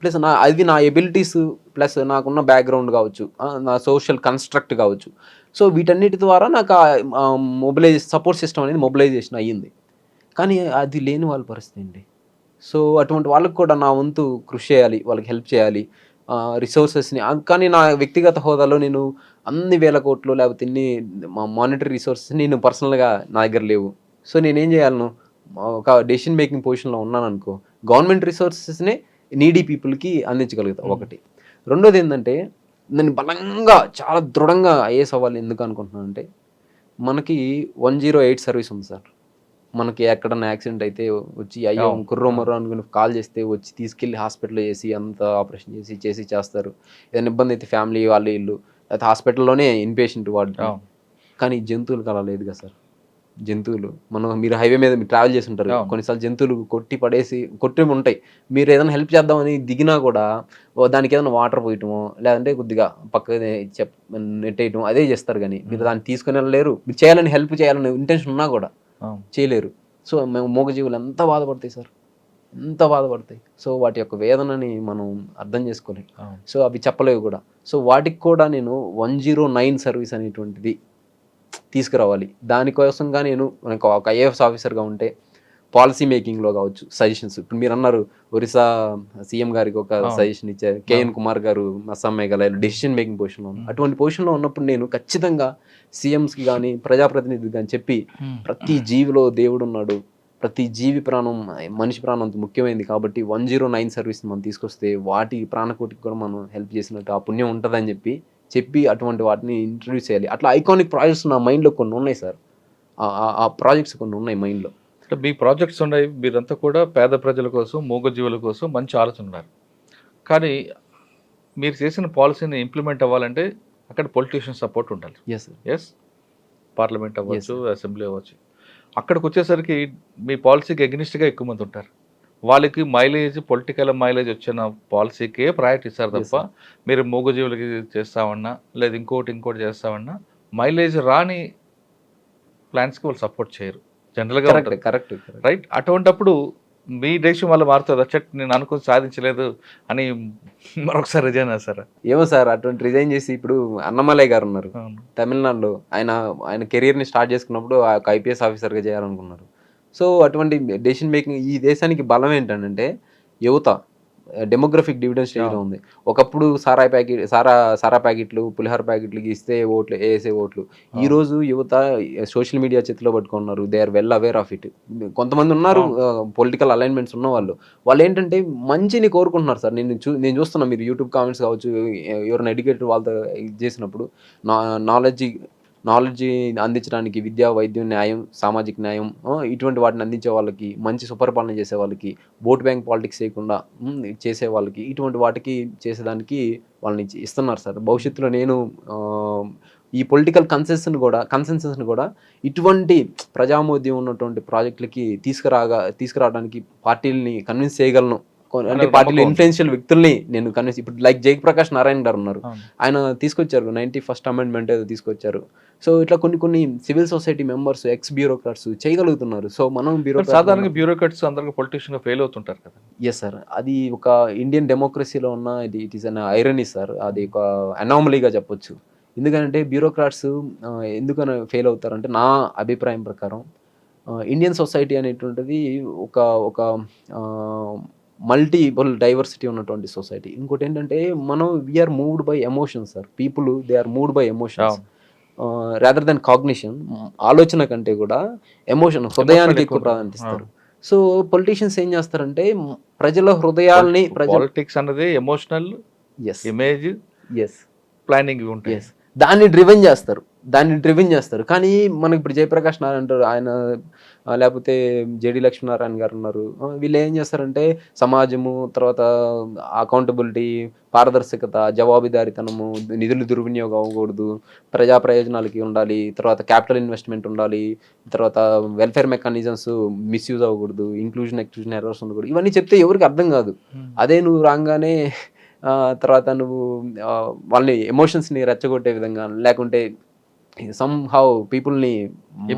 ప్లస్ అది నా ఎబిలిటీస్ ప్లస్ నాకున్న బ్యాక్గ్రౌండ్ కావచ్చు, నా సోషల్ కన్స్ట్రక్ట్ కావచ్చు. సో వీటన్నిటి ద్వారా నాకు సపోర్ట్ సిస్టమ్ అనేది మొబిలైజేషన్ అయ్యింది. కానీ అది లేని వాళ్ళ పరిస్థితి అండి. సో అటువంటి వాళ్ళకి కూడా నా వంతు కృషి చేయాలి, వాళ్ళకి హెల్ప్ చేయాలి, రిసోర్సెస్ని. కానీ నా వ్యక్తిగత హోదాలో నేను అన్ని వేల కోట్లు లేకపోతే ఇన్ని మానిటరీ రిసోర్సెస్ నేను పర్సనల్గా నా దగ్గర లేవు. సో నేనేం చేయాలను, ఒక డెసిషన్ మేకింగ్ పొజిషన్లో ఉన్నాను అనుకో, గవర్నమెంట్ రిసోర్సెస్నే నీడీ పీపుల్కి అందించగలుగుతా ఒకటి. రెండోది ఏంటంటే నేను బలంగా చాలా దృఢంగా IAS అవ్వాలి ఎందుకు అనుకుంటున్నాను అంటే, మనకి 108 సర్వీస్ ఉంది సార్. మనకి ఎక్కడన్నా యాక్సిడెంట్ అయితే వచ్చి అయ్యో కుర్రోమర్రో అనుకుని కాల్ చేస్తే వచ్చి తీసుకెళ్ళి హాస్పిటల్లో చేసి అంత ఆపరేషన్ చేస్తారు. ఏదైనా ఇబ్బంది అయితే ఫ్యామిలీ వాళ్ళు అయితే హాస్పిటల్లోనే ఇన్పేషెంట్ వార్డు. అవును. కానీ జంతువులకు అలా లేదు కదా సార్. జంతువులు మీరు హైవే మీద మీరు ట్రావెల్ చేసి ఉంటారు, కొన్నిసార్లు జంతువులు కొట్టి ఉంటాయి. మీరు ఏదైనా హెల్ప్ చేద్దామని దిగినా కూడా దానికి ఏదైనా వాటర్ పోయటమో లేదంటే కొద్దిగా పక్కనే నెట్టేయటం అదే చేస్తారు. కానీ మీరు దాన్ని తీసుకుని వెళ్ళలేరు. మీరు చేయాలని హెల్ప్ చేయాలని ఇంటెన్షన్ ఉన్నా కూడా చేయలేరు. సో మేము మూగజీవులు ఎంత బాధపడతాయి సార్, ఎంత బాధపడతాయి. సో వాటి యొక్క వేదనని మనం అర్థం చేసుకోలేం. సో అవి చెప్పలేవు కూడా. సో వాటికి కూడా నేను 109 సర్వీస్ అనేటువంటిది తీసుకురావాలి. దానికోసంగా నేను ఒక ఐఏఎస్ ఆఫీసర్గా ఉంటే పాలసీ మేకింగ్లో కావచ్చు, సజెషన్స్. ఇప్పుడు మీరు అన్నారు ఒరిస్సా సీఎం గారికి ఒక సజెషన్ ఇచ్చారు, కేఎన్ కుమార్ గారు అస్సాం మేఘాలయలో డెసిషన్ మేకింగ్ పొజిషన్లో ఉన్నారు. అటువంటి పొజిషన్లో ఉన్నప్పుడు నేను ఖచ్చితంగా సీఎంస్కి కానీ ప్రజాప్రతినిధికి కానీ చెప్పి ప్రతి జీవిలో దేవుడు ఉన్నాడు, ప్రతి జీవి ప్రాణం మనిషి ప్రాణం అంత ముఖ్యమైనది కాబట్టి 109 సర్వీస్ మనం తీసుకొస్తే వాటి ప్రాణకోటికి కూడా మనం హెల్ప్ చేసినట్టు ఆ పుణ్యం ఉంటుందని చెప్పి అటువంటి వాటిని ఇంట్రడ్యూస్ చేయాలి. అట్లా ఐకానిక్ ప్రాజెక్ట్స్ నా మైండ్లో కొన్ని ఉన్నాయి సార్. ఆ ప్రాజెక్ట్స్ కొన్ని ఉన్నాయి మైండ్లో. అంటే మీ ప్రాజెక్ట్స్ ఉన్నాయి, మీరంతా కూడా పేద ప్రజల కోసం, మూగజీవుల కోసం మంచి ఆలోచన ఉన్నారు. కానీ మీరు చేసిన పాలసీని ఇంప్లిమెంట్ అవ్వాలంటే అక్కడ పొలిటీషియన్ సపోర్ట్ ఉండాలి. ఎస్, పార్లమెంట్ అవ్వచ్చు, అసెంబ్లీ అవ్వచ్చు. అక్కడికి వచ్చేసరికి మీ పాలసీకి ఎగ్నిస్ట్గా ఎక్కువ మంది ఉంటారు. వాళ్ళకి మైలేజ్, పొలిటికల్ మైలేజ్ వచ్చిన పాలసీకే ప్రయారిటీ ఇస్తారు తప్ప మీరు మూగజీవులకి చేస్తామన్నా లేదా ఇంకోటి చేస్తామన్నా మైలేజ్ రాని ప్లాన్స్కి వాళ్ళు సపోర్ట్ చేయరు జనరల్గా. Correct right. అటువంటప్పుడు మీ డెసిషన్ వల్ల మారుతుంది. చెట్ నేను అనుకుని సాధించలేదు అని మరొకసారి రిజైన్ చేస్తారా? ఏమో సార్, అటువంటి రిజైన్ చేసి ఇప్పుడు అన్నమలై గారు ఉన్నారు తమిళనాడులో. ఆయన కెరీర్ని స్టార్ట్ చేసుకున్నప్పుడు ఐపీఎస్ ఆఫీసర్గా చేయాలనుకున్నారు. సో అటువంటి డెసిషన్ మేకింగ్ ఈ దేశానికి బలం ఏంటంటే యువత డెమోగ్రఫిక్ డివిడెండ్ స్టేజ్లో ఉంది. ఒకప్పుడు సారా ప్యాకెట్లు, పులిహోర ప్యాకెట్లకి ఇస్తే ఓట్లు వేసే ఓట్లు. ఈరోజు యువత సోషల్ మీడియా చేతిలో పట్టుకున్నారు. They are well aware of it. కొంతమంది ఉన్నారు పొలిటికల్ అలైన్మెంట్స్ ఉన్న వాళ్ళు ఏంటంటే మంచిని కోరుకుంటున్నారు సార్. నేను చూస్తున్నా, మీరు యూట్యూబ్ కామెంట్స్ కావచ్చు, ఎవరైనా ఎడ్యుకేటెడ్ వాళ్ళతో చేసినప్పుడు నాలెడ్జ్ అందించడానికి విద్య, వైద్యం, న్యాయం, సామాజిక న్యాయం ఇటువంటి వాటిని అందించే వాళ్ళకి, మంచి సుపరిపాలన చేసే వాళ్ళకి, ఓట్ బ్యాంక్ పాలిటిక్స్ చేయకుండా చేసే వాళ్ళకి, ఇటువంటి వాటికి చేసేదానికి వాళ్ళని ఇస్తున్నారు సార్. భవిష్యత్తులో నేను ఈ పొలిటికల్ కన్సెన్సస్ని కూడా ఇటువంటి ప్రజామోద్యం ఉన్నటువంటి ప్రాజెక్టులకి తీసుకురావడానికి పార్టీలని కన్విన్స్ చేయగలను. అంటే పార్టీలో ఇన్ఫ్లుయెన్షియల్ వ్యక్తుల్ని నేను కన్విన్స్, ఇప్పుడు లైక్ జయప్రకాష్ నారాయణ గారు ఉన్నారు, ఆయన తీసుకొచ్చారు 91st అమెండ్మెంట్ ఏదో తీసుకొచ్చారు. సో ఇట్లా కొన్ని civil society members, X bureaucrats చేయగలుగుతున్నారు. సో మనం సాధారణంగా బ్యూరోక్రాట్స్ అందరికీ పొలిటీషియన్ ఫెయిల్ అవుతుంటారు కదా. ఎస్ సార్, అది ఒక ఇండియన్ డెమోక్రసీలో ఉన్న it is an irony sir. అది ఒక అనామలీగా చెప్పొచ్చు. ఎందుకంటే బ్యూరోక్రాట్స్ ఎందుకని ఫెయిల్ అవుతారంటే నా అభిప్రాయం ప్రకారం ఇండియన్ సొసైటీ అనేటువంటిది ఒక మల్టిపుల్ డైవర్సిటీ ఉన్నటువంటి సొసైటీ. ఇంకోటి ఏంటంటే మనం we are moved by emotions sir. People they are moved by emotions rather than cognition. ఆలోచన కంటే కూడా ఎమోషన్, హృదయానికి ఎక్కువ ప్రాధాన్యత ఇస్తారు. సో పొలిటీషియన్స్ ఏం చేస్తారంటే ప్రజల హృదయాల్ని, పాలిటిక్స్ అన్నది ఎమోషనల్, ఇమేజ్, ప్లానింగ్ ఉంటాయి, దాన్ని డ్రివెన్ చేస్తారు. కానీ మనకి ఇప్పుడు జయప్రకాష్ నారాయణ అంటారు, ఆయన లేకపోతే జేడి లక్ష్మీనారాయణ గారు ఉన్నారు. వీళ్ళు ఏం చేస్తారంటే సమాజము, తర్వాత అకౌంటబిలిటీ, పారదర్శకత, జవాబుదారీతనము, నిధులు దుర్వినియోగం అవ్వకూడదు, ప్రజా ప్రయోజనాలకి ఉండాలి, తర్వాత క్యాపిటల్ ఇన్వెస్ట్మెంట్ ఉండాలి, తర్వాత వెల్ఫేర్ మెకానిజమ్స్ మిస్యూజ్ అవ్వకూడదు, ఇంక్లూజన్ ఎక్స్క్లూజన్ ఎర్రర్స్ ఉండకూడదు. ఇవన్నీ చెప్తే ఎవరికి అర్థం కాదు. అదే నువ్వు రాగానే తర్వాత నువ్వు వాళ్ళని ఎమోషన్స్ని రెచ్చగొట్టే విధంగా, లేకుంటే సమ్హౌ పీపుల్ని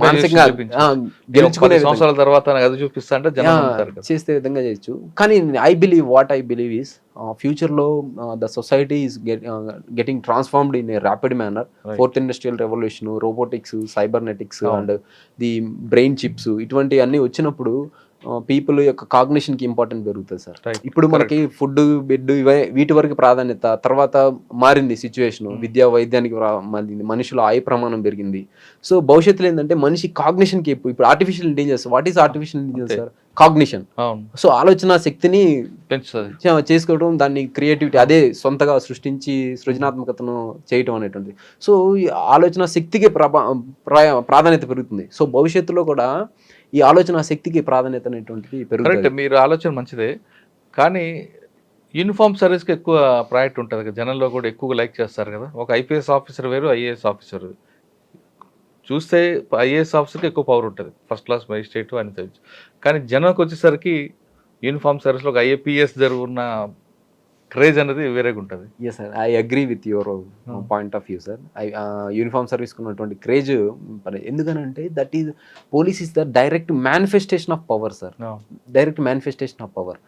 మానసికంగా గెలుచుకునే సంవత్సరాల తర్వాత అది చూపిస్తా అంటే చేసే విధంగా చేయొచ్చు. కానీ వాట్ ఐ బిలీవ్ ఈస్ ఫ్యూచర్లో the society is getting transformed in a rapid manner. 4th industrial revolution, robotics, cybernetics and the brain chips ఇటువంటి అన్నీ వచ్చినప్పుడు పీపుల్ యొక్క కాగ్నిషన్కి ఇంపార్టెంట్ పెరుగుతుంది సార్. ఇప్పుడు మనకి ఫుడ్, బెడ్ వీటి వరకు ప్రాధాన్యత, తర్వాత మారింది సిచ్యువేషన్, విద్యా వైద్యానికి మనుషుల ఆయుర ప్రమాణం పెరిగింది. సో భవిష్యత్తులో ఏంటంటే మనిషి కాగ్నిషన్కి ఇప్పుడు artificial intelligence, what is artificial intelligence sir? Cognition. So ఆలోచన శక్తిని చేసుకోవడం, దాన్ని క్రియేటివిటీ, అదే సొంతగా సృష్టించి సృజనాత్మకతను చేయటం అనేటువంటిది. సో ఈ ఆలోచన శక్తికి ప్రాధాన్యత పెరుగుతుంది. సో భవిష్యత్తులో కూడా ఈ ఆలోచన శక్తికి ప్రాధాన్యత అనేటువంటిది పెరుగుతుంది. మీరు ఆలోచన మంచిదే, కానీ యూనిఫామ్ సర్వీస్కి ఎక్కువ ప్రయారిటీ ఉంటుంది కదా, జనంలో కూడా ఎక్కువగా లైక్ చేస్తారు కదా. ఒక ఐపీఎస్ ఆఫీసర్ వేరు, ఐఏఎస్ ఆఫీసర్ చూస్తే ఐఏఎస్ ఆఫీసర్కి ఎక్కువ పవర్ ఉంటుంది, ఫస్ట్ క్లాస్ మేజిస్ట్రేట్ అని తెలుసు. కానీ జనంకి వచ్చేసరికి యూనిఫామ్ సర్వీస్లో ఒక ఐఏపీఎస్ జరుగున్న క్రేజ్ అనేది వేరేగా ఉంటుంది. Yes sir, I agree with your point of view sir. Uniform సర్వీస్కి ఉన్నటువంటి క్రేజ్ ఎందుకనంటే that is police is the direct manifestation of power sir, direct manifestation of power.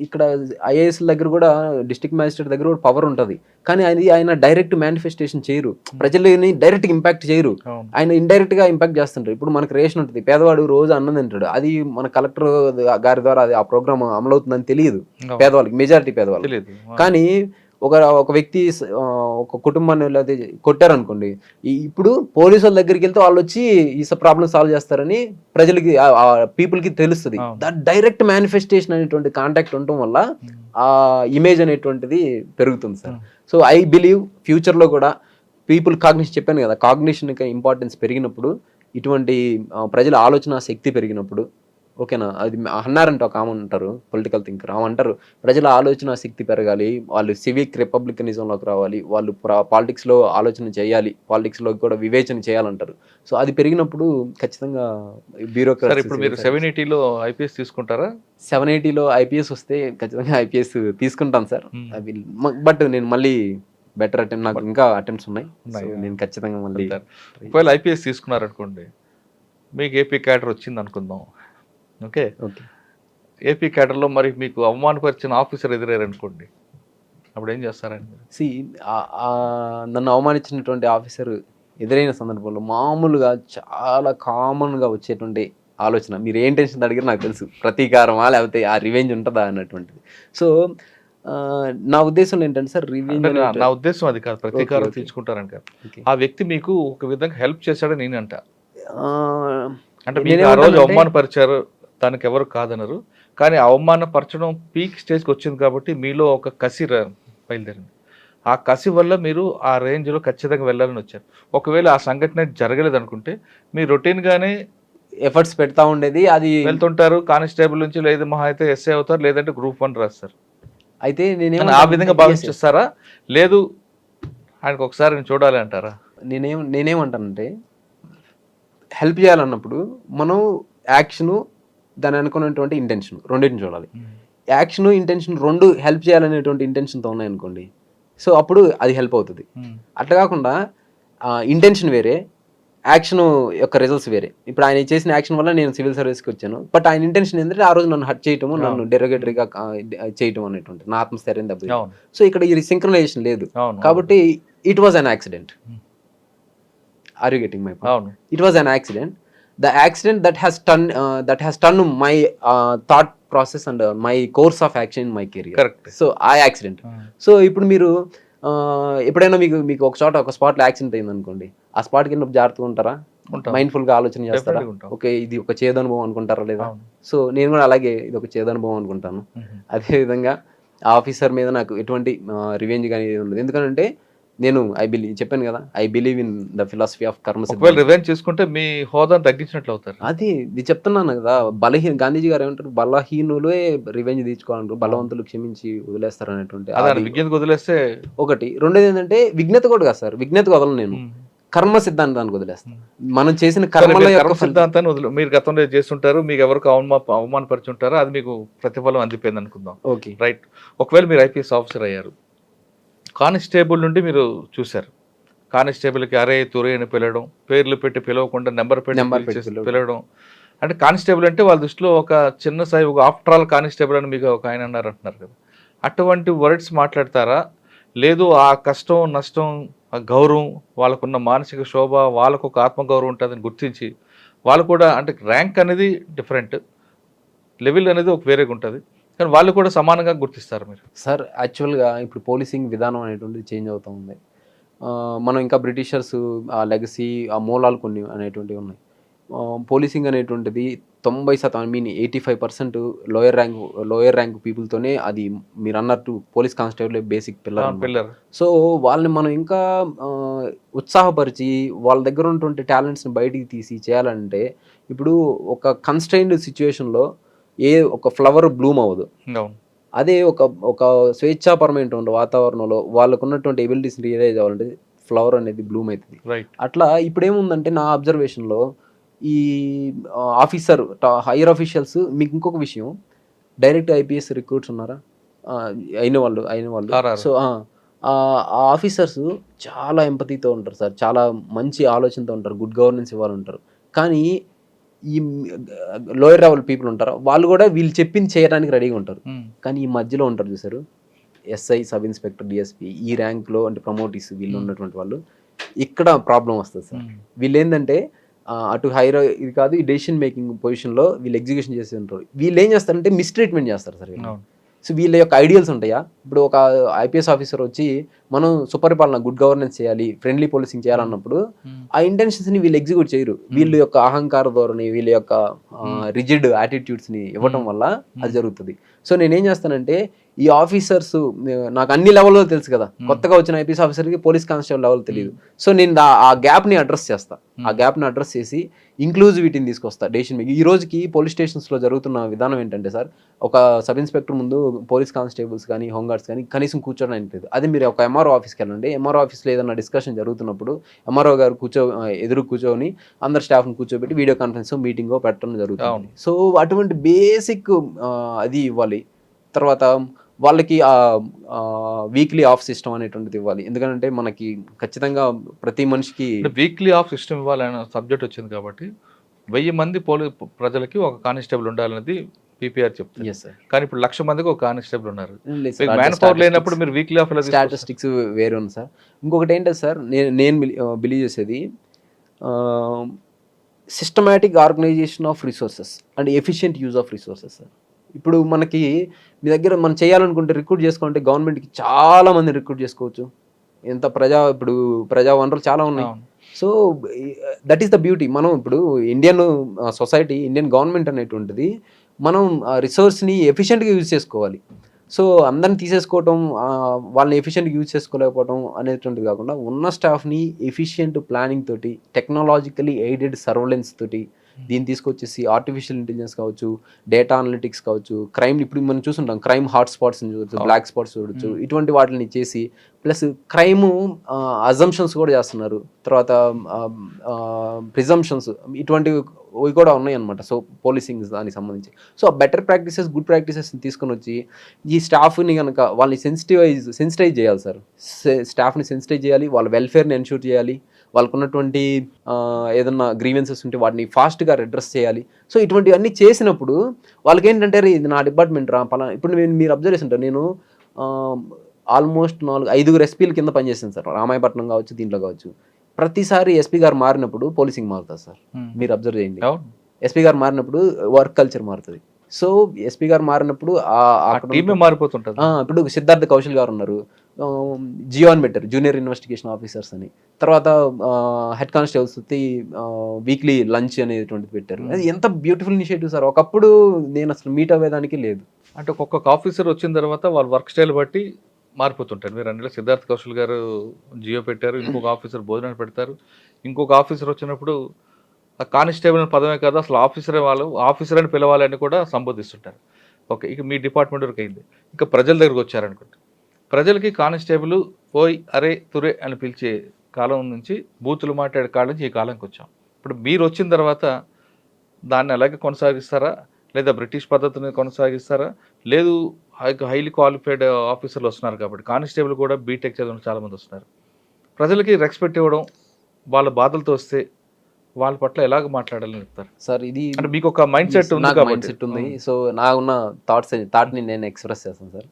ఇక్కడ ఐఏఎస్ దగ్గర కూడా డిస్ట్రిక్ట్ మ్యాజిస్ట్రేట్ దగ్గర కూడా పవర్ ఉంటుంది, కానీ ఆయన డైరెక్ట్ మేనిఫెస్టేషన్ చేయరు, ప్రజలని డైరెక్ట్ ఇంపాక్ట్ చేయరు, ఆయన ఇండైరెక్ట్ గా ఇంపాక్ట్ చేస్తుంటారు. ఇప్పుడు మనకు రేషన్ ఉంటుంది, పేదవాడు రోజు అన్నం తింటాడు, అది మన కలెక్టర్ గారి ద్వారా అది ఆ ప్రోగ్రామ్ అమలు అవుతుందని తెలియదు పేదవాళ్ళకి, మెజారిటీ పేదవాళ్ళు. కానీ ఒక వ్యక్తి ఒక కుటుంబాన్ని లేదా కొట్టారనుకోండి, ఇప్పుడు పోలీసు వాళ్ళ దగ్గరికి వెళ్తే వాళ్ళు వచ్చి ఈ ప్రాబ్లం సాల్వ్ చేస్తారని ప్రజలకి పీపుల్కి తెలుస్తుంది. దట్ డైరెక్ట్ మేనిఫెస్టేషన్ అనేటువంటి కాంటాక్ట్ ఉండటం వల్ల ఆ ఇమేజ్ అనేటువంటిది పెరుగుతుంది సార్. సో ఐ బిలీవ్ ఫ్యూచర్లో కూడా పీపుల్ కాగ్నిషన్, చెప్పాను కదా, కాగ్నిషన్ ఇంపార్టెన్స్ పెరిగినప్పుడు, ఇటువంటి ప్రజల ఆలోచన శక్తి పెరిగినప్పుడు, ఓకేనా, అది అన్నారంటే ఒక ఆమె అంటారు పొలిటికల్ థింకర్, ఆమె అంటారు ప్రజల ఆలోచన శక్తి పెరగాలి, వాళ్ళు సివిక్ రిపబ్లికనిజంలోకి రావాలి, వాళ్ళు పాలిటిక్స్లో ఆలోచన చేయాలి, పాలిటిక్స్లో కూడా వివేచన చేయాలంటారు. సో అది పెరిగినప్పుడు ఖచ్చితంగా బ్యూరోక్రసీ. ఇప్పుడు మీరు 780లో ఐపీఎస్ తీసుకుంటారా? 780లో ఐపీఎస్ వస్తే ఖచ్చితంగా ఐపీఎస్ తీసుకుంటాను సార్. బట్ నేను మళ్ళీ బెటర్ అటెంప్ట్, నాకు ఇంకా అటెంప్ట్స్ ఉన్నాయి, నేను ఖచ్చితంగా మళ్ళీ. ఒకవేళ ఐపీఎస్ తీసుకున్నారనుకోండి, మీకు ఏపీ క్యాడర్ వచ్చింది అనుకుందాం, ఓకే, ఏపీ క్యాడర్లో మరి మీకు అవమానపరిచిన ఆఫీసర్ ఎదురయ్యారు అనుకోండి, అప్పుడు ఏం చేస్తారండి? నన్ను అవమానించినటువంటి ఆఫీసర్ ఎదురైన సందర్భంలో మామూలుగా చాలా కామన్గా వచ్చేటువంటి ఆలోచన, మీరు ఏం టెన్షన్ అడిగారు నాకు తెలుసు, ప్రతీకారమా లేకపోతే ఆ రివెంజ్ ఉంటుందా అన్నటువంటిది. సో నా ఉద్దేశంలో ఏంటంటే సార్, రివెంజ్, నా ఉద్దేశం అది కాదు, ప్రతీకారం తీర్చుకుంటారని కాదు. ఆ వ్యక్తి మీకు ఒక విధంగా హెల్ప్ చేశాడని నేను అంట, అంటే మీరు ఆ రోజు అవమానపరిచారు, దానికి ఎవరు కాదనరు, కానీ అవమానపరచడం పీక్ స్టేజ్కి వచ్చింది కాబట్టి మీలో ఒక కసి బయలుదేరింది. ఆ కసి వల్ల మీరు ఆ రేంజ్లో ఖచ్చితంగా వెళ్ళాలని వచ్చారు. ఒకవేళ ఆ సంఘటన జరగలేదు అనుకుంటే మీరు రొటీన్గానే ఎఫర్ట్స్ పెడతా ఉండేది, అది వెళ్తుంటారు, కానిస్టేబుల్ నుంచి లేదు మహా అయితే ఎస్ఐ అవుతారు, లేదంటే గ్రూప్ 1 రాస్తారు. అయితే నేను ఆ విధంగా భావిస్తారా, లేదు ఆయనకు ఒకసారి నేను చూడాలి అంటారా? నేనేమంటానంటే, హెల్ప్ చేయాలన్నప్పుడు మనం యాక్షను, దాని అనుకున్నటువంటి ఇంటెన్షన్ రెండింటిని చూడాలి. యాక్షన్ ఇంటెన్షన్ రెండు హెల్ప్ చేయాలనేటువంటి ఇంటెన్షన్తో ఉన్నాయనుకోండి, సో అప్పుడు అది హెల్ప్ అవుతుంది. అట్లా కాకుండా ఇంటెన్షన్ వేరే, యాక్షన్ యొక్క రిజల్ట్స్ వేరే. ఇప్పుడు ఆయన చేసిన యాక్షన్ వల్ల నేను సివిల్ సర్వీస్కి వచ్చాను, బట్ ఆయన ఇంటెన్షన్ ఏంటంటే ఆ రోజు నన్ను హర్ట్ చేయటము, నన్ను డెరోగేటరీగా చేయటం అనేటువంటి నా ఆత్మస్థైర్యం దెబ్బ. సో ఇక్కడ ఈ సింక్రనైజేషన్ లేదు కాబట్టి it was an accident. Are you getting my point? It was an accident. The accident that has turned my thought process and my course of action in my career. Correct. So I accident. So ఇప్పుడు మీరు ఎప్పుడైనా మీకు ఒక చోట ఒక స్పాట్లో accident అయింది అనుకోండి, ఆ స్పాట్కి వెళ్ళినప్పుడు జాగ్రత్తగా ఉంటారా, మైండ్ఫుల్గా ఆలోచన చేస్తారా, ఓకే ఇది ఒక చేదనుభవం అనుకుంటారా లేదా? సో నేను కూడా అలాగే ఇది ఒక చేదనుభవం అనుకుంటాను. అదేవిధంగా ఆఫీసర్ మీద నాకు ఎటువంటి రివెంజ్ కానీ ఉండదు, ఎందుకంటే నేను చెప్పాను కదా, I believe in the philosophy of కర్మ. రివెంజ్ చేసుకుంటే మీ హోదాను తగ్గించినట్లు అవుతారు. ఇది చెప్తున్నాను కదా, గాంధీజీ గారు ఏమంటారు, బలహీనులే రివెంజ్ తీర్చుకోవాలంటారు, బలవంతులు క్షమించి వదిలేస్తారు అనేటువంటి. విజ్ఞతకు వదిలేస్తే ఒకటి. రెండోది ఏంటంటే విజ్ఞత కూడా కాదు సార్, విజ్ఞతకు వదలను నేను, కర్మ సిద్ధాంతానికి వదిలేస్తాను. మనం చేసిన కర్మ సిద్ధాంతాన్ని మీరు గతంలో చేస్తుంటారు, మీకు ఎవరికి అవమానపరుచుంటారో అది మీకు ప్రతిఫలం అందిపోయింది అనుకుందాం, ఓకే రైట్. ఒకవేళ మీరు ఐపీఎస్ ఆఫీసర్ అయ్యారు, కానిస్టేబుల్ నుండి మీరు చూశారు, కానిస్టేబుల్కి అరే తురే అని పిలవడం, పేర్లు పెట్టి పిలవకుండా నెంబర్ పెట్టి పిలవడం, అంటే కానిస్టేబుల్ అంటే వాళ్ళ దృష్టిలో ఒక చిన్న స్థాయి, ఒక ఆఫ్టర్ ఆల్ కానిస్టేబుల్ అని మీకు ఒక ఆయన అన్నారు అంటున్నారు కదా, అటువంటి వర్డ్స్ మాట్లాడతారా? లేదు ఆ కష్టం నష్టం, ఆ గౌరవం, వాళ్ళకున్న మానసిక శోభ, వాళ్ళకు ఒక ఆత్మగౌరవం ఉంటుందని గుర్తించి వాళ్ళు కూడా, అంటే ర్యాంక్ అనేది డిఫరెంట్, లెవెల్ అనేది ఒక వేరేగా ఉంటుంది, కానీ వాళ్ళు కూడా సమానంగా గుర్తిస్తారు మీరు? సార్ యాక్చువల్గా ఇప్పుడు పోలీసింగ్ విధానం అనేటువంటిది చేంజ్ అవుతూ ఉంది. మనం ఇంకా బ్రిటిషర్స్ ఆ లెగసీ, ఆ మూలాలు కొన్ని అనేటువంటివి ఉన్నాయి. పోలీసింగ్ అనేటువంటిది 90%, ఐ మీన్ 85% లోయర్ ర్యాంక్ పీపుల్తోనే అది మీరు అన్నట్టు police constable basic pillar. So వాళ్ళని మనం ఇంకా ఉత్సాహపరిచి వాళ్ళ దగ్గర ఉన్నటువంటి టాలెంట్స్ని బయటికి తీసి చేయాలంటే, ఇప్పుడు ఒక కన్స్ట్రైన్డ్ సిచ్యువేషన్లో ఒక ఫ్లవర్ బ్లూమ్ అవ్వదు, అదే ఒక ఒక స్వేచ్ఛాపరమైన వాతావరణంలో వాళ్ళకు ఉన్నటువంటి ఎబిలిటీస్ రియలైజ్ అవ్వాలంటే ఫ్లవర్ అనేది బ్లూమ్ అవుతుంది. రైట్. అట్లా ఇప్పుడు ఏముందంటే నా అబ్జర్వేషన్లో ఈ ఆఫీసర్ హైయర్ అఫీషియల్స్ మీకు ఇంకొక విషయం, డైరెక్ట్ ఐపీఎస్ రిక్రూట్స్ ఉన్నారా అయిన వాళ్ళు RR. సో ఆ ఆఫీసర్స్ చాలా ఎంపతితో ఉంటారు సార్, చాలా మంచి ఆలోచనతో ఉంటారు, గుడ్ గవర్నెన్స్ ఇవ్వాలి ఉంటారు. కానీ ఈ లోయర్ లెవెల్ పీపుల్ ఉంటారు, వాళ్ళు కూడా వీళ్ళు చెప్పింది చేయడానికి రెడీగా ఉంటారు. కానీ ఈ మధ్యలో ఉంటారు చూసారు, ఎస్ఐ, సబ్ ఇన్స్పెక్టర్, డిఎస్పీ, ఈ ర్యాంక్లో అంటే ప్రమోటీస్ వీళ్ళు ఉన్నటువంటి వాళ్ళు, ఇక్కడ ప్రాబ్లం వస్తుంది సార్. వీళ్ళు ఏంటంటే అటు హైర్ ఇది కాదు, ఈ డెసిషన్ మేకింగ్ పొజిషన్లో వీళ్ళు ఎగ్జిక్యూషన్ చేసి ఉంటారు. వీళ్ళు ఏం చేస్తారంటే మిస్ట్రీట్మెంట్ చేస్తారు సార్. సో వీళ్ళ యొక్క ఐడియల్స్ ఉంటాయా, ఇప్పుడు ఒక ఐపీఎస్ ఆఫీసర్ వచ్చి మనం సుపరిపాలన, గుడ్ గవర్నెన్స్ చేయాలి, ఫ్రెండ్లీ పోలీసింగ్ చేయాలన్నప్పుడు ఆ ఇంటెన్షన్స్ని వీళ్ళు ఎగ్జిక్యూట్ చేయరు. వీళ్ళ యొక్క అహంకార ధోరణి, వీళ్ళ యొక్క రిజిడ్ యాటిట్యూడ్స్ని ఇవ్వటం వల్ల అది జరుగుతుంది. సో నేనేం చేస్తానంటే ఈ ఆఫీసర్స్ నాకు అన్ని లెవెల్లో తెలుసు కదా, కొత్తగా వచ్చిన ఐపీఎస్ ఆఫీసర్కి పోలీస్ కానిస్టేబుల్ లెవెల్ తెలియదు. సో నేను ఆ గ్యాప్ని అడ్రస్ చేస్తా, ఆ గ్యాప్ని అడ్రస్ చేసి ఇంక్లూజివిటీని తీసుకొస్తా డెసిషన్ మేకింగ్. ఈ రోజుకి పోలీస్ స్టేషన్స్లో జరుగుతున్న విధానం ఏంటంటే సార్, ఒక సబ్ ఇన్స్పెక్టర్ ముందు పోలీస్ కానిస్టేబుల్స్ కానీ హోంగార్డ్స్ కానీ కనీసం కూర్చోడానికి లేదు. అదే మీరు ఒక ఎంఆర్ఓ ఆఫీస్కి వెళ్ళండి, ఎంఆర్ఓ ఆఫీస్లో ఏదైనా డిస్కషన్ జరుగుతున్నప్పుడు ఎంఆర్ఓ గారు ఎదురు కూర్చొని అందరు స్టాఫ్ని కూర్చోబెట్టి వీడియో కాన్ఫరెన్స్ మీటింగో పెట్టడం జరుగుతుంది. సో అటువంటి బేసిక్ అది ఇవ్వాలి. తర్వాత వాళ్ళకి వీక్లీ ఆఫ్ సిస్టమ్ అనేటువంటిది ఇవ్వాలి. ఎందుకంటే మనకి ఖచ్చితంగా ప్రతి మనిషికి వీక్లీ ఆఫ్ సిస్టమ్ ఇవ్వాలనే సబ్జెక్ట్ వచ్చింది కాబట్టి 1000 మంది ప్రజలకి ఒక కానిస్టేబుల్ ఉండాలనేది పీపీఆర్ చెప్తుంది. కానీ ఇప్పుడు 1,00,000 మందికి ఒక కానిస్టేబుల్ ఉన్నారు. మ్యాన్ పవర్ లేనప్పుడు మీరు వీక్లీ ఆఫ్ స్టాటిస్టిక్స్ వేరే ఉంది సార్. ఇంకొకటి ఏంటంటే సార్, నేను బిలీవ్ చేసేది systematic organization of resources and efficient use of resources sir. ఇప్పుడు మనకి మీ దగ్గర మనం చేయాలనుకుంటే రిక్రూట్ చేసుకుంటే గవర్నమెంట్కి చాలా మంది రిక్రూట్ చేసుకోవచ్చు. ఇప్పుడు ప్రజా వనరులు చాలా ఉన్నాయి. So that is the beauty. మనం ఇప్పుడు ఇండియన్ సొసైటీ, ఇండియన్ గవర్నమెంట్ అనేటువంటిది మనం రిసోర్స్ని ఎఫిషియెంట్గా యూజ్ చేసుకోవాలి. సో అందరిని తీసేసుకోవటం, వాళ్ళని ఎఫిషియెంట్గా యూజ్ చేసుకోలేకపోవడం అనేటువంటిది కాకుండా ఉన్న స్టాఫ్ని ఎఫిషియెంట్ ప్లానింగ్ తోటి, టెక్నాలజికలీ ఎయిడెడ్ సర్వలెన్స్ తోటి దీన్ని తీసుకొచ్చేసి ఆర్టిఫిషియల్ ఇంటెలిజెన్స్ కావచ్చు, డేటా అనలిటిక్స్ కావచ్చు, క్రైమ్ ఇప్పుడు మనం చూస్తుంటాం, క్రైమ్ హాట్ స్పాట్స్ని చూడొచ్చు, బ్లాక్ స్పాట్స్ చూడొచ్చు, ఇటువంటి వాటిని చేసి ప్లస్ క్రైమ్ అజంప్షన్స్ కూడా చేస్తున్నారు, తర్వాత ప్రిజంప్షన్స్, ఇటువంటివి కూడా ఉన్నాయి అనమాట. సో పోలీసింగ్ దానికి సంబంధించి సో బెటర్ ప్రాక్టీసెస్, గుడ్ ప్రాక్టీసెస్ని తీసుకొని వచ్చి ఈ స్టాఫ్ని కనుక వాళ్ళని సెన్సిటైజ్ చేయాలి సార్. స్టాఫ్ని సెన్సిటైజ్ చేయాలి, వాళ్ళ వెల్ఫేర్ని ఎన్షూర్ చేయాలి, వాళ్ళకు ఉన్నటువంటి ఏదన్నా గ్రీవెన్సెస్ ఉంటే వాటిని ఫాస్ట్గా అడ్రస్ చేయాలి. సో ఇటువంటివన్నీ చేసినప్పుడు వాళ్ళకి ఏంటంటే ఇది నా డిపార్ట్మెంట్ రా పలానా. ఇప్పుడు మీరు అబ్జర్వ్ చేసి ఉంటారు, నేను ఆల్మోస్ట్ 4-5 ఎస్పీల కింద పనిచేస్తాను సార్. రామాయపట్నం కావచ్చు, దీంట్లో కావచ్చు. ప్రతిసారి ఎస్పీ గారు మారినప్పుడు పోలీసింగ్ మారుతుంది సార్. మీరు అబ్జర్వ్ చేయండి, ఎస్పీ గారు మారినప్పుడు వర్క్ కల్చర్ మారుతుంది. సో ఎస్పీ గారు మారినప్పుడు మారిపోతుంటుంది. ఇప్పుడు సిద్ధార్థ కౌశల్ గారు ఉన్నారు, జియో అని పెట్టారు, జూనియర్ ఇన్వెస్టిగేషన్ ఆఫీసర్స్ అని. తర్వాత హెడ్ కానిస్టేబుల్స్ వీక్లీ లంచ్ అనేటువంటిది పెట్టారు. అది ఎంత బ్యూటిఫుల్ ఇనిషియేటివ్ సార్. ఒకప్పుడు నేను అసలు మీట్ అవ్వేదానికి లేదు. అంటే ఒక్కొక్క ఆఫీసర్ వచ్చిన తర్వాత వాళ్ళ వర్క్ స్టైల్ బట్టి మారిపోతుంటారు. మీరు అన్నిలో సిద్ధార్థ్ కౌశల్ గారు జియో పెట్టారు, ఇంకొక ఆఫీసర్ భోజనాలు పెడతారు, ఇంకొక ఆఫీసర్ వచ్చినప్పుడు కానిస్టేబుల్ పదమే కాదు అసలు ఆఫీసర్ అని పిలవాలని కూడా సంబోధిస్తుంటారు. ఓకే, ఇక మీ డిపార్ట్మెంట్ వరకు అయింది. ఇంకా ప్రజల దగ్గరకు వచ్చారనుకుంటే, ప్రజలకి కానిస్టేబుల్ పోయి అరే తురే అని పిలిచే కాలం నుంచి బూతులు మాట్లాడే కాలం నుంచి ఈ కాలంకి వచ్చాం. ఇప్పుడు మీరు వచ్చిన తర్వాత దాన్ని అలాగే కొనసాగిస్తారా, లేదా బ్రిటిష్ పద్ధతిని కొనసాగిస్తారా? లేదు, హైలీ క్వాలిఫైడ్ ఆఫీసర్లు వస్తున్నారు కాబట్టి, కానిస్టేబుల్ కూడా బీటెక్ చదివిన చాలామంది వస్తున్నారు. ప్రజలకి రెస్పెక్ట్ ఇవ్వడం, వాళ్ళ బాధలతో వస్తే వాళ్ళ పట్ల ఎలాగ మాట్లాడాలని చెప్తారు సార్? ఇది అంటే మీకు ఒక మైండ్ సెట్ ఉంది. సో నాకున్న థాట్ని నేను ఎక్స్ప్రెస్ చేస్తాను సార్.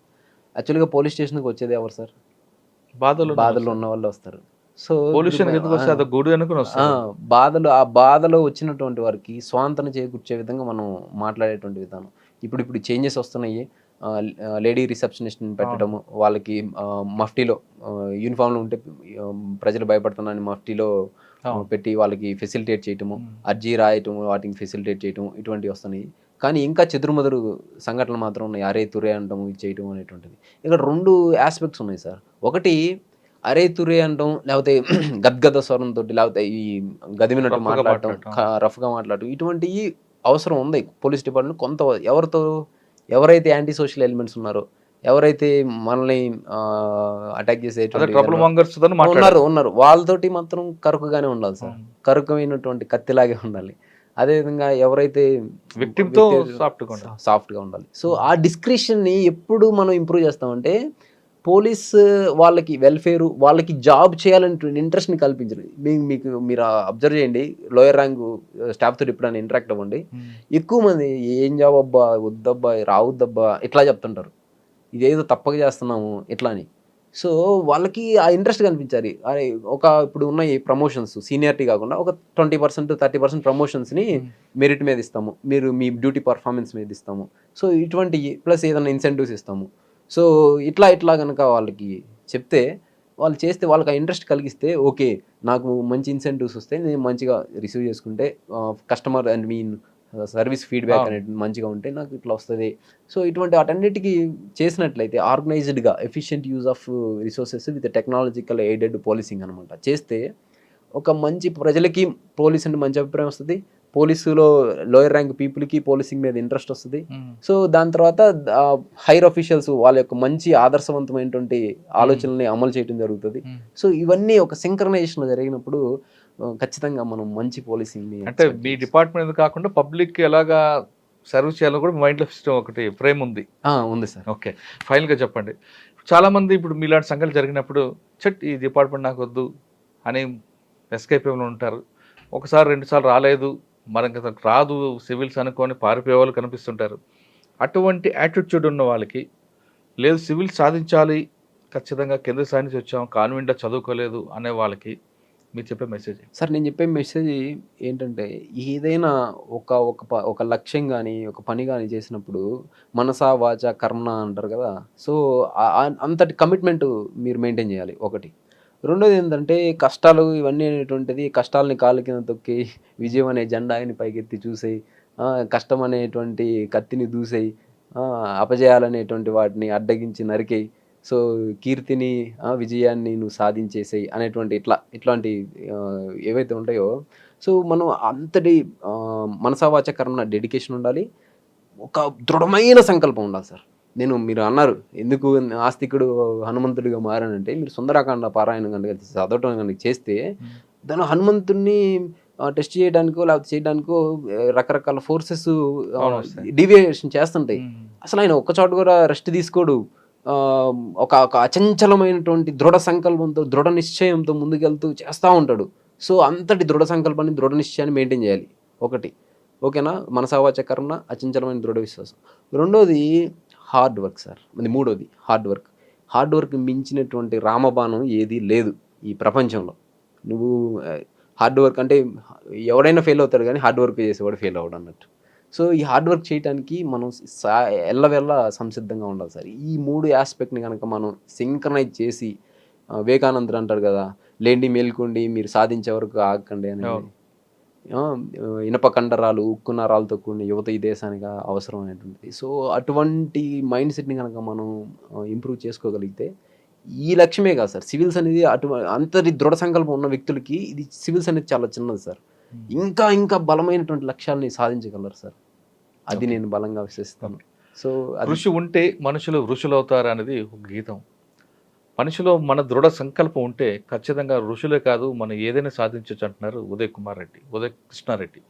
యాక్చువల్గా పోలీస్ స్టేషన్కి వచ్చేది ఎవరు సార్? బాధలు ఉన్న వాళ్ళు వస్తారు. సో ఆ బాధలో వచ్చినటువంటి వారికి స్వాంతన చేకూర్చే విధంగా మనం మాట్లాడేటువంటి విధానం. ఇప్పుడు చేంజెస్ వస్తున్నాయి. లేడీ రిసెప్షనిస్ట్ని పెట్టడము, వాళ్ళకి మఫ్టీలో యూనిఫామ్లో ఉంటే ప్రజలు భయపడుతున్నారని మఫ్టీలో పెట్టి వాళ్ళకి ఫెసిలిటేట్ చేయటము, అర్జీ రాయటము, వాటికి ఫెసిలిటేట్ చేయటం, ఇటువంటివి వస్తున్నాయి. కానీ ఇంకా చెదురుమదురు సంఘటనలు మాత్రం ఉన్నాయి. అరే తురే అంటాము, ఇది చేయటం అనేటువంటిది. ఇక్కడ 2 ఆస్పెక్ట్స్ ఉన్నాయి సార్. ఒకటి అరే తురే అంటాం, లేకపోతే గద్గద స్వరంతో, లేకపోతే ఈ గదిమినట్టు మాట్లాడటం, రఫ్గా మాట్లాడటం, ఇటువంటివి అవసరం ఉంది పోలీస్ డిపార్ట్మెంట్. కొంత ఎవరితో ఎవరైతే యాంటీ సోషల్ ఎలిమెంట్స్ ఉన్నారో, ఎవరైతే మనల్ని అటాక్ చేసే ట్రబుల్ మాంగర్స్ ఉన్నారు వాళ్ళతోటి మాత్రం కరుకుగానే ఉండాలి సార్. కరుకమైనటువంటి కత్తిలాగే ఉండాలి. అదేవిధంగా ఎవరైతే విక్టిమ్తో సాఫ్ట్గా ఉండాలి. సో ఆ డిస్క్రిప్షన్ని ఎప్పుడు మనం ఇంప్రూవ్ చేస్తామంటే పోలీస్ వాళ్ళకి వెల్ఫేరు, వాళ్ళకి జాబ్ చేయాలనేటువంటి ఇంట్రెస్ట్ని కల్పించాలి. మీరు అబ్జర్వ్ చేయండి, లోయర్ ర్యాంక్ స్టాఫ్తో ఎప్పుడైనా ఇంటరాక్ట్ అవ్వండి, ఎక్కువ మంది ఏం జాబ్ అబ్బా, వద్దబ్బా, రావద్దబ్బా ఇట్లా చెప్తుంటారు. ఇదేదో తప్పక చేస్తున్నాము ఇట్లా అని. సో వాళ్ళకి ఆ ఇంట్రెస్ట్ కనిపించాలి. అరే ఇప్పుడు ఉన్న ఈ ప్రమోషన్స్ సీనియారిటీ కాకుండా ఒక 20% 30% ప్రమోషన్స్ని మెరిట్ మీద ఇస్తాము, మీరు మీ డ్యూటీ పర్ఫార్మెన్స్ మీద ఇస్తాము, సో ఇటువంటి ప్లస్ ఏదైనా ఇన్సెంటివ్స్ ఇస్తాము. సో ఇట్లా కనుక వాళ్ళకి చెప్తే, వాళ్ళు చేస్తే, వాళ్ళకి ఆ ఇంట్రెస్ట్ కలిగిస్తే, ఓకే నాకు మంచి ఇన్సెంటివ్స్ వస్తే నేను మంచిగా రిసీవ్ చేసుకుంటే, కస్టమర్ అండ్ సర్వీస్ ఫీడ్బ్యాక్ అనేది మంచిగా ఉంటే నాకు ఇట్లా వస్తుంది. సో ఇటువంటి వాటన్నిటికీ చేసినట్లయితే ఆర్గనైజ్డ్గా efficient use of resources with technological aided policing అనమాట చేస్తే ఒక మంచి ప్రజలకి పోలీస్ అంటే మంచి అభిప్రాయం వస్తుంది, పోలీసులో లోయర్ ర్యాంక్ పీపుల్కి పోలీసింగ్ మీద ఇంట్రెస్ట్ వస్తుంది. సో దాని తర్వాత హైర్ అఫీషియల్స్ వాళ్ళ యొక్క మంచి ఆదర్శవంతమైనటువంటి ఆలోచనల్ని అమలు చేయడం జరుగుతుంది. సో ఇవన్నీ ఒక సింక్రనైజేషన్ జరిగినప్పుడు ఖచ్చితంగా మనం మంచి పోలీసింగ్ అంటే మీ డిపార్ట్మెంట్ కాకుండా పబ్లిక్ ఎలాగా సర్వ్ చేయాలో కూడా మైండ్లో సిస్టమ్ ఒకటి ఫ్రేమ్ ఉంది సార్. ఓకే, ఫైనల్గా చెప్పండి. చాలామంది ఇప్పుడు మీలాంటి సంఘటనలు జరిగినప్పుడు ఈ డిపార్ట్మెంట్ నాకు వద్దు అని ఎస్కేప్ ఉంటారు. ఒకసారి 2 సార్లు రాలేదు, మనకి రాదు సివిల్స్ అనుకొని పారిపోయే వాళ్ళు కనిపిస్తుంటారు. అటువంటి యాటిట్యూడ్ ఉన్న వాళ్ళకి, లేదు సివిల్ సాధించాలి ఖచ్చితంగా కేంద్ర స్థాయి నుంచి వచ్చాం, కాన్వెంట్లో చదువుకోలేదు అనే వాళ్ళకి మీరు చెప్పే మెసేజ్ సార్? నేను చెప్పే మెసేజ్ ఏంటంటే, ఏదైనా ఒక లక్ష్యం కానీ ఒక పని కానీ చేసినప్పుడు మనసా వాచ కర్మ అంటారు కదా, సో అంతటి కమిట్మెంట్ మీరు మెయింటైన్ చేయాలి ఒకటి. రెండోది ఏంటంటే, కష్టాలు ఇవన్నీ అనేటువంటిది, కష్టాలని కాళ్ళ కింద తొక్కి విజయం అనే జెండాని పైకెత్తి చూసేయి, కష్టం అనేటువంటి కత్తిని దూసేయి, అపజయాలనేటువంటి వాటిని అడ్డగించి నరికేయి, సో కీర్తిని విజయాన్ని నువ్వు సాధించేసేయి అనేటువంటి ఇట్లాంటి ఏవైతే ఉంటాయో, సో మనం అంతటి మనసావాచ కర్మ డెడికేషన్ ఉండాలి, ఒక దృఢమైన సంకల్పం ఉండాలి సార్. మీరు అన్నారు ఎందుకు ఆస్తికుడు హనుమంతుడిగా మారానంటే, మీరు సుందరాకాండ పారాయణం కనుక చదవటం కనుక చేస్తే దాని హనుమంతుడిని టెస్ట్ చేయడానికో లేకపోతే చేయడానికో రకరకాల ఫోర్సెస్ డీవియేషన్ చేస్తుంటాయి. అసలు ఆయన ఒక్క చోట కూడా రెస్ట్ తీసుకోడు, ఒక అచంచలమైనటువంటి దృఢ సంకల్పంతో దృఢ నిశ్చయంతో ముందుకెళ్తూ చేస్తూ ఉంటాడు. సో అంతటి దృఢ సంకల్పాన్ని దృఢ నిశ్చయాన్ని మెయింటైన్ చేయాలి ఒకటి. ఓకేనా? మనసావాచ కర్మ, అచంచలమైన దృఢ విశ్వాసం. రెండోది హార్డ్ వర్క్ సార్. మూడోది హార్డ్ వర్క్ మించినటువంటి రామబాణం ఏది లేదు ఈ ప్రపంచంలో. నువ్వు హార్డ్ వర్క్ అంటే ఎవడైనా ఫెయిల్ అవుతాడు కానీ హార్డ్ వర్క్ చేసేవాడు ఫెయిల్ అవ్వడు అన్నట్టు. సో ఈ హార్డ్ వర్క్ చేయడానికి మనం ఎల్లవెల్ల సంసిద్ధంగా ఉండాలి సార్. ఈ 3 ఆస్పెక్ట్ని కనుక మనం సింక్రనైజ్ చేసి, వివేకానందుడు అంటాడు కదా, లేండి మేల్కోండి మీరు సాధించే వరకు ఆగకండి అని. ఇనప కండరాలు ఉక్కు నరాలతో కూడిన యువత ఈ దేశానికి అవసరం అనేటువంటిది. సో అటువంటి మైండ్ సెట్ని కనుక మనం ఇంప్రూవ్ చేసుకోగలిగితే, ఈ లక్ష్యమే కాదు సార్, సివిల్స్ అనేది అంతటి దృఢ సంకల్పం ఉన్న వ్యక్తులకి ఇది సివిల్స్ అనేది చాలా చిన్నది సార్. ఇంకా బలమైనటువంటి లక్ష్యాలని సాధించగలరు సార్. అది నేను బలంగా విశ్వసిస్తాను. సో కృషి ఉంటే మనుషులు ఋషులు అవుతారు అనేది ఒక గీతం. మనిషిలో మన దృఢ సంకల్పం ఉంటే ఖచ్చితంగా ఋషులే కాదు, మనం ఏదైనా సాధించవచ్చు అంటున్నారు Uday Krishna Reddy.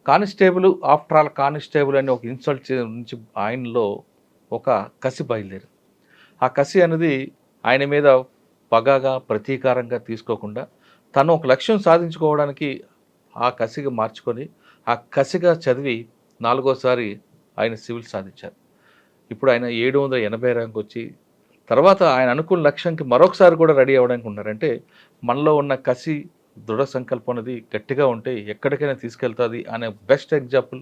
Constable after all constable అని ఒక ఇన్సల్ట్ నుంచి ఆయనలో ఒక కసి బయలుదేరి, ఆ కసి అనేది ఆయన మీద పగగా ప్రతీకారంగా తీసుకోకుండా తను ఒక లక్ష్యం సాధించుకోవడానికి ఆ కసిగా మార్చుకొని ఆ కసిగా చదివి 4వ సారి ఆయన సివిల్ సాధించారు. ఇప్పుడు ఆయన 780 ర్యాంక్ వచ్చి తర్వాత ఆయన అనుకున్న లక్ష్యానికి మరొకసారి కూడా రెడీ అవ్వడానికి ఉన్నారంటే, మనలో ఉన్న కసి దృఢ సంకల్పం అనేది గట్టిగా ఉంటే ఎక్కడికైనా తీసుకెళ్తుంది అనే బెస్ట్ ఎగ్జాంపుల్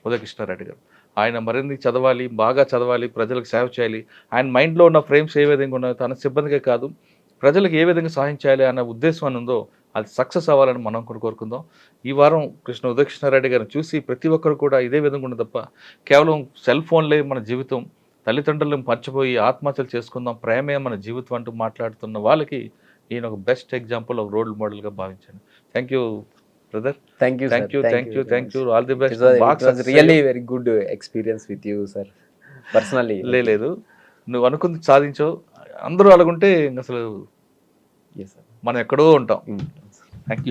ఉదయ్ కృష్ణారెడ్డి గారు. ఆయన మరిన్ని చదవాలి, బాగా చదవాలి, ప్రజలకు సేవ చేయాలి. ఆయన మైండ్లో ఉన్న ఫ్రేమ్స్ ఏ విధంగా ఉన్నాయో, తన సిబ్బందికే కాదు ప్రజలకు ఏ విధంగా సహాయం చేయాలి అన్న ఉద్దేశం అని ఉందో అది సక్సెస్ అవ్వాలని మనం కూడా కోరుకుందాం. ఈ వారం ఉదయ్ కృష్ణారెడ్డి గారిని చూసి ప్రతి ఒక్కరు కూడా ఇదే విధంగా ఉండదు తప్ప కేవలం సెల్ ఫోన్లే మన జీవితం, తల్లిదండ్రులను మర్చిపోయి ఆత్మహత్యలు చేసుకుందాం, ప్రేమే మన జీవితం అంటూ మాట్లాడుతున్న వాళ్ళకి ఈయన ఒక బెస్ట్ ఎగ్జాంపుల్, ఒక రోల్ మోడల్గా భావించాను. Thank you brother. Thank you. All the best. Really very good experience with you sir. Personally లేదు, నువ్వు అనుకుంది సాధించావు. అందరూ అలాగుంటే ఇంక అసలు ఎస్ సార్. మనం ఎక్కడో ఉంటాం. Thank you.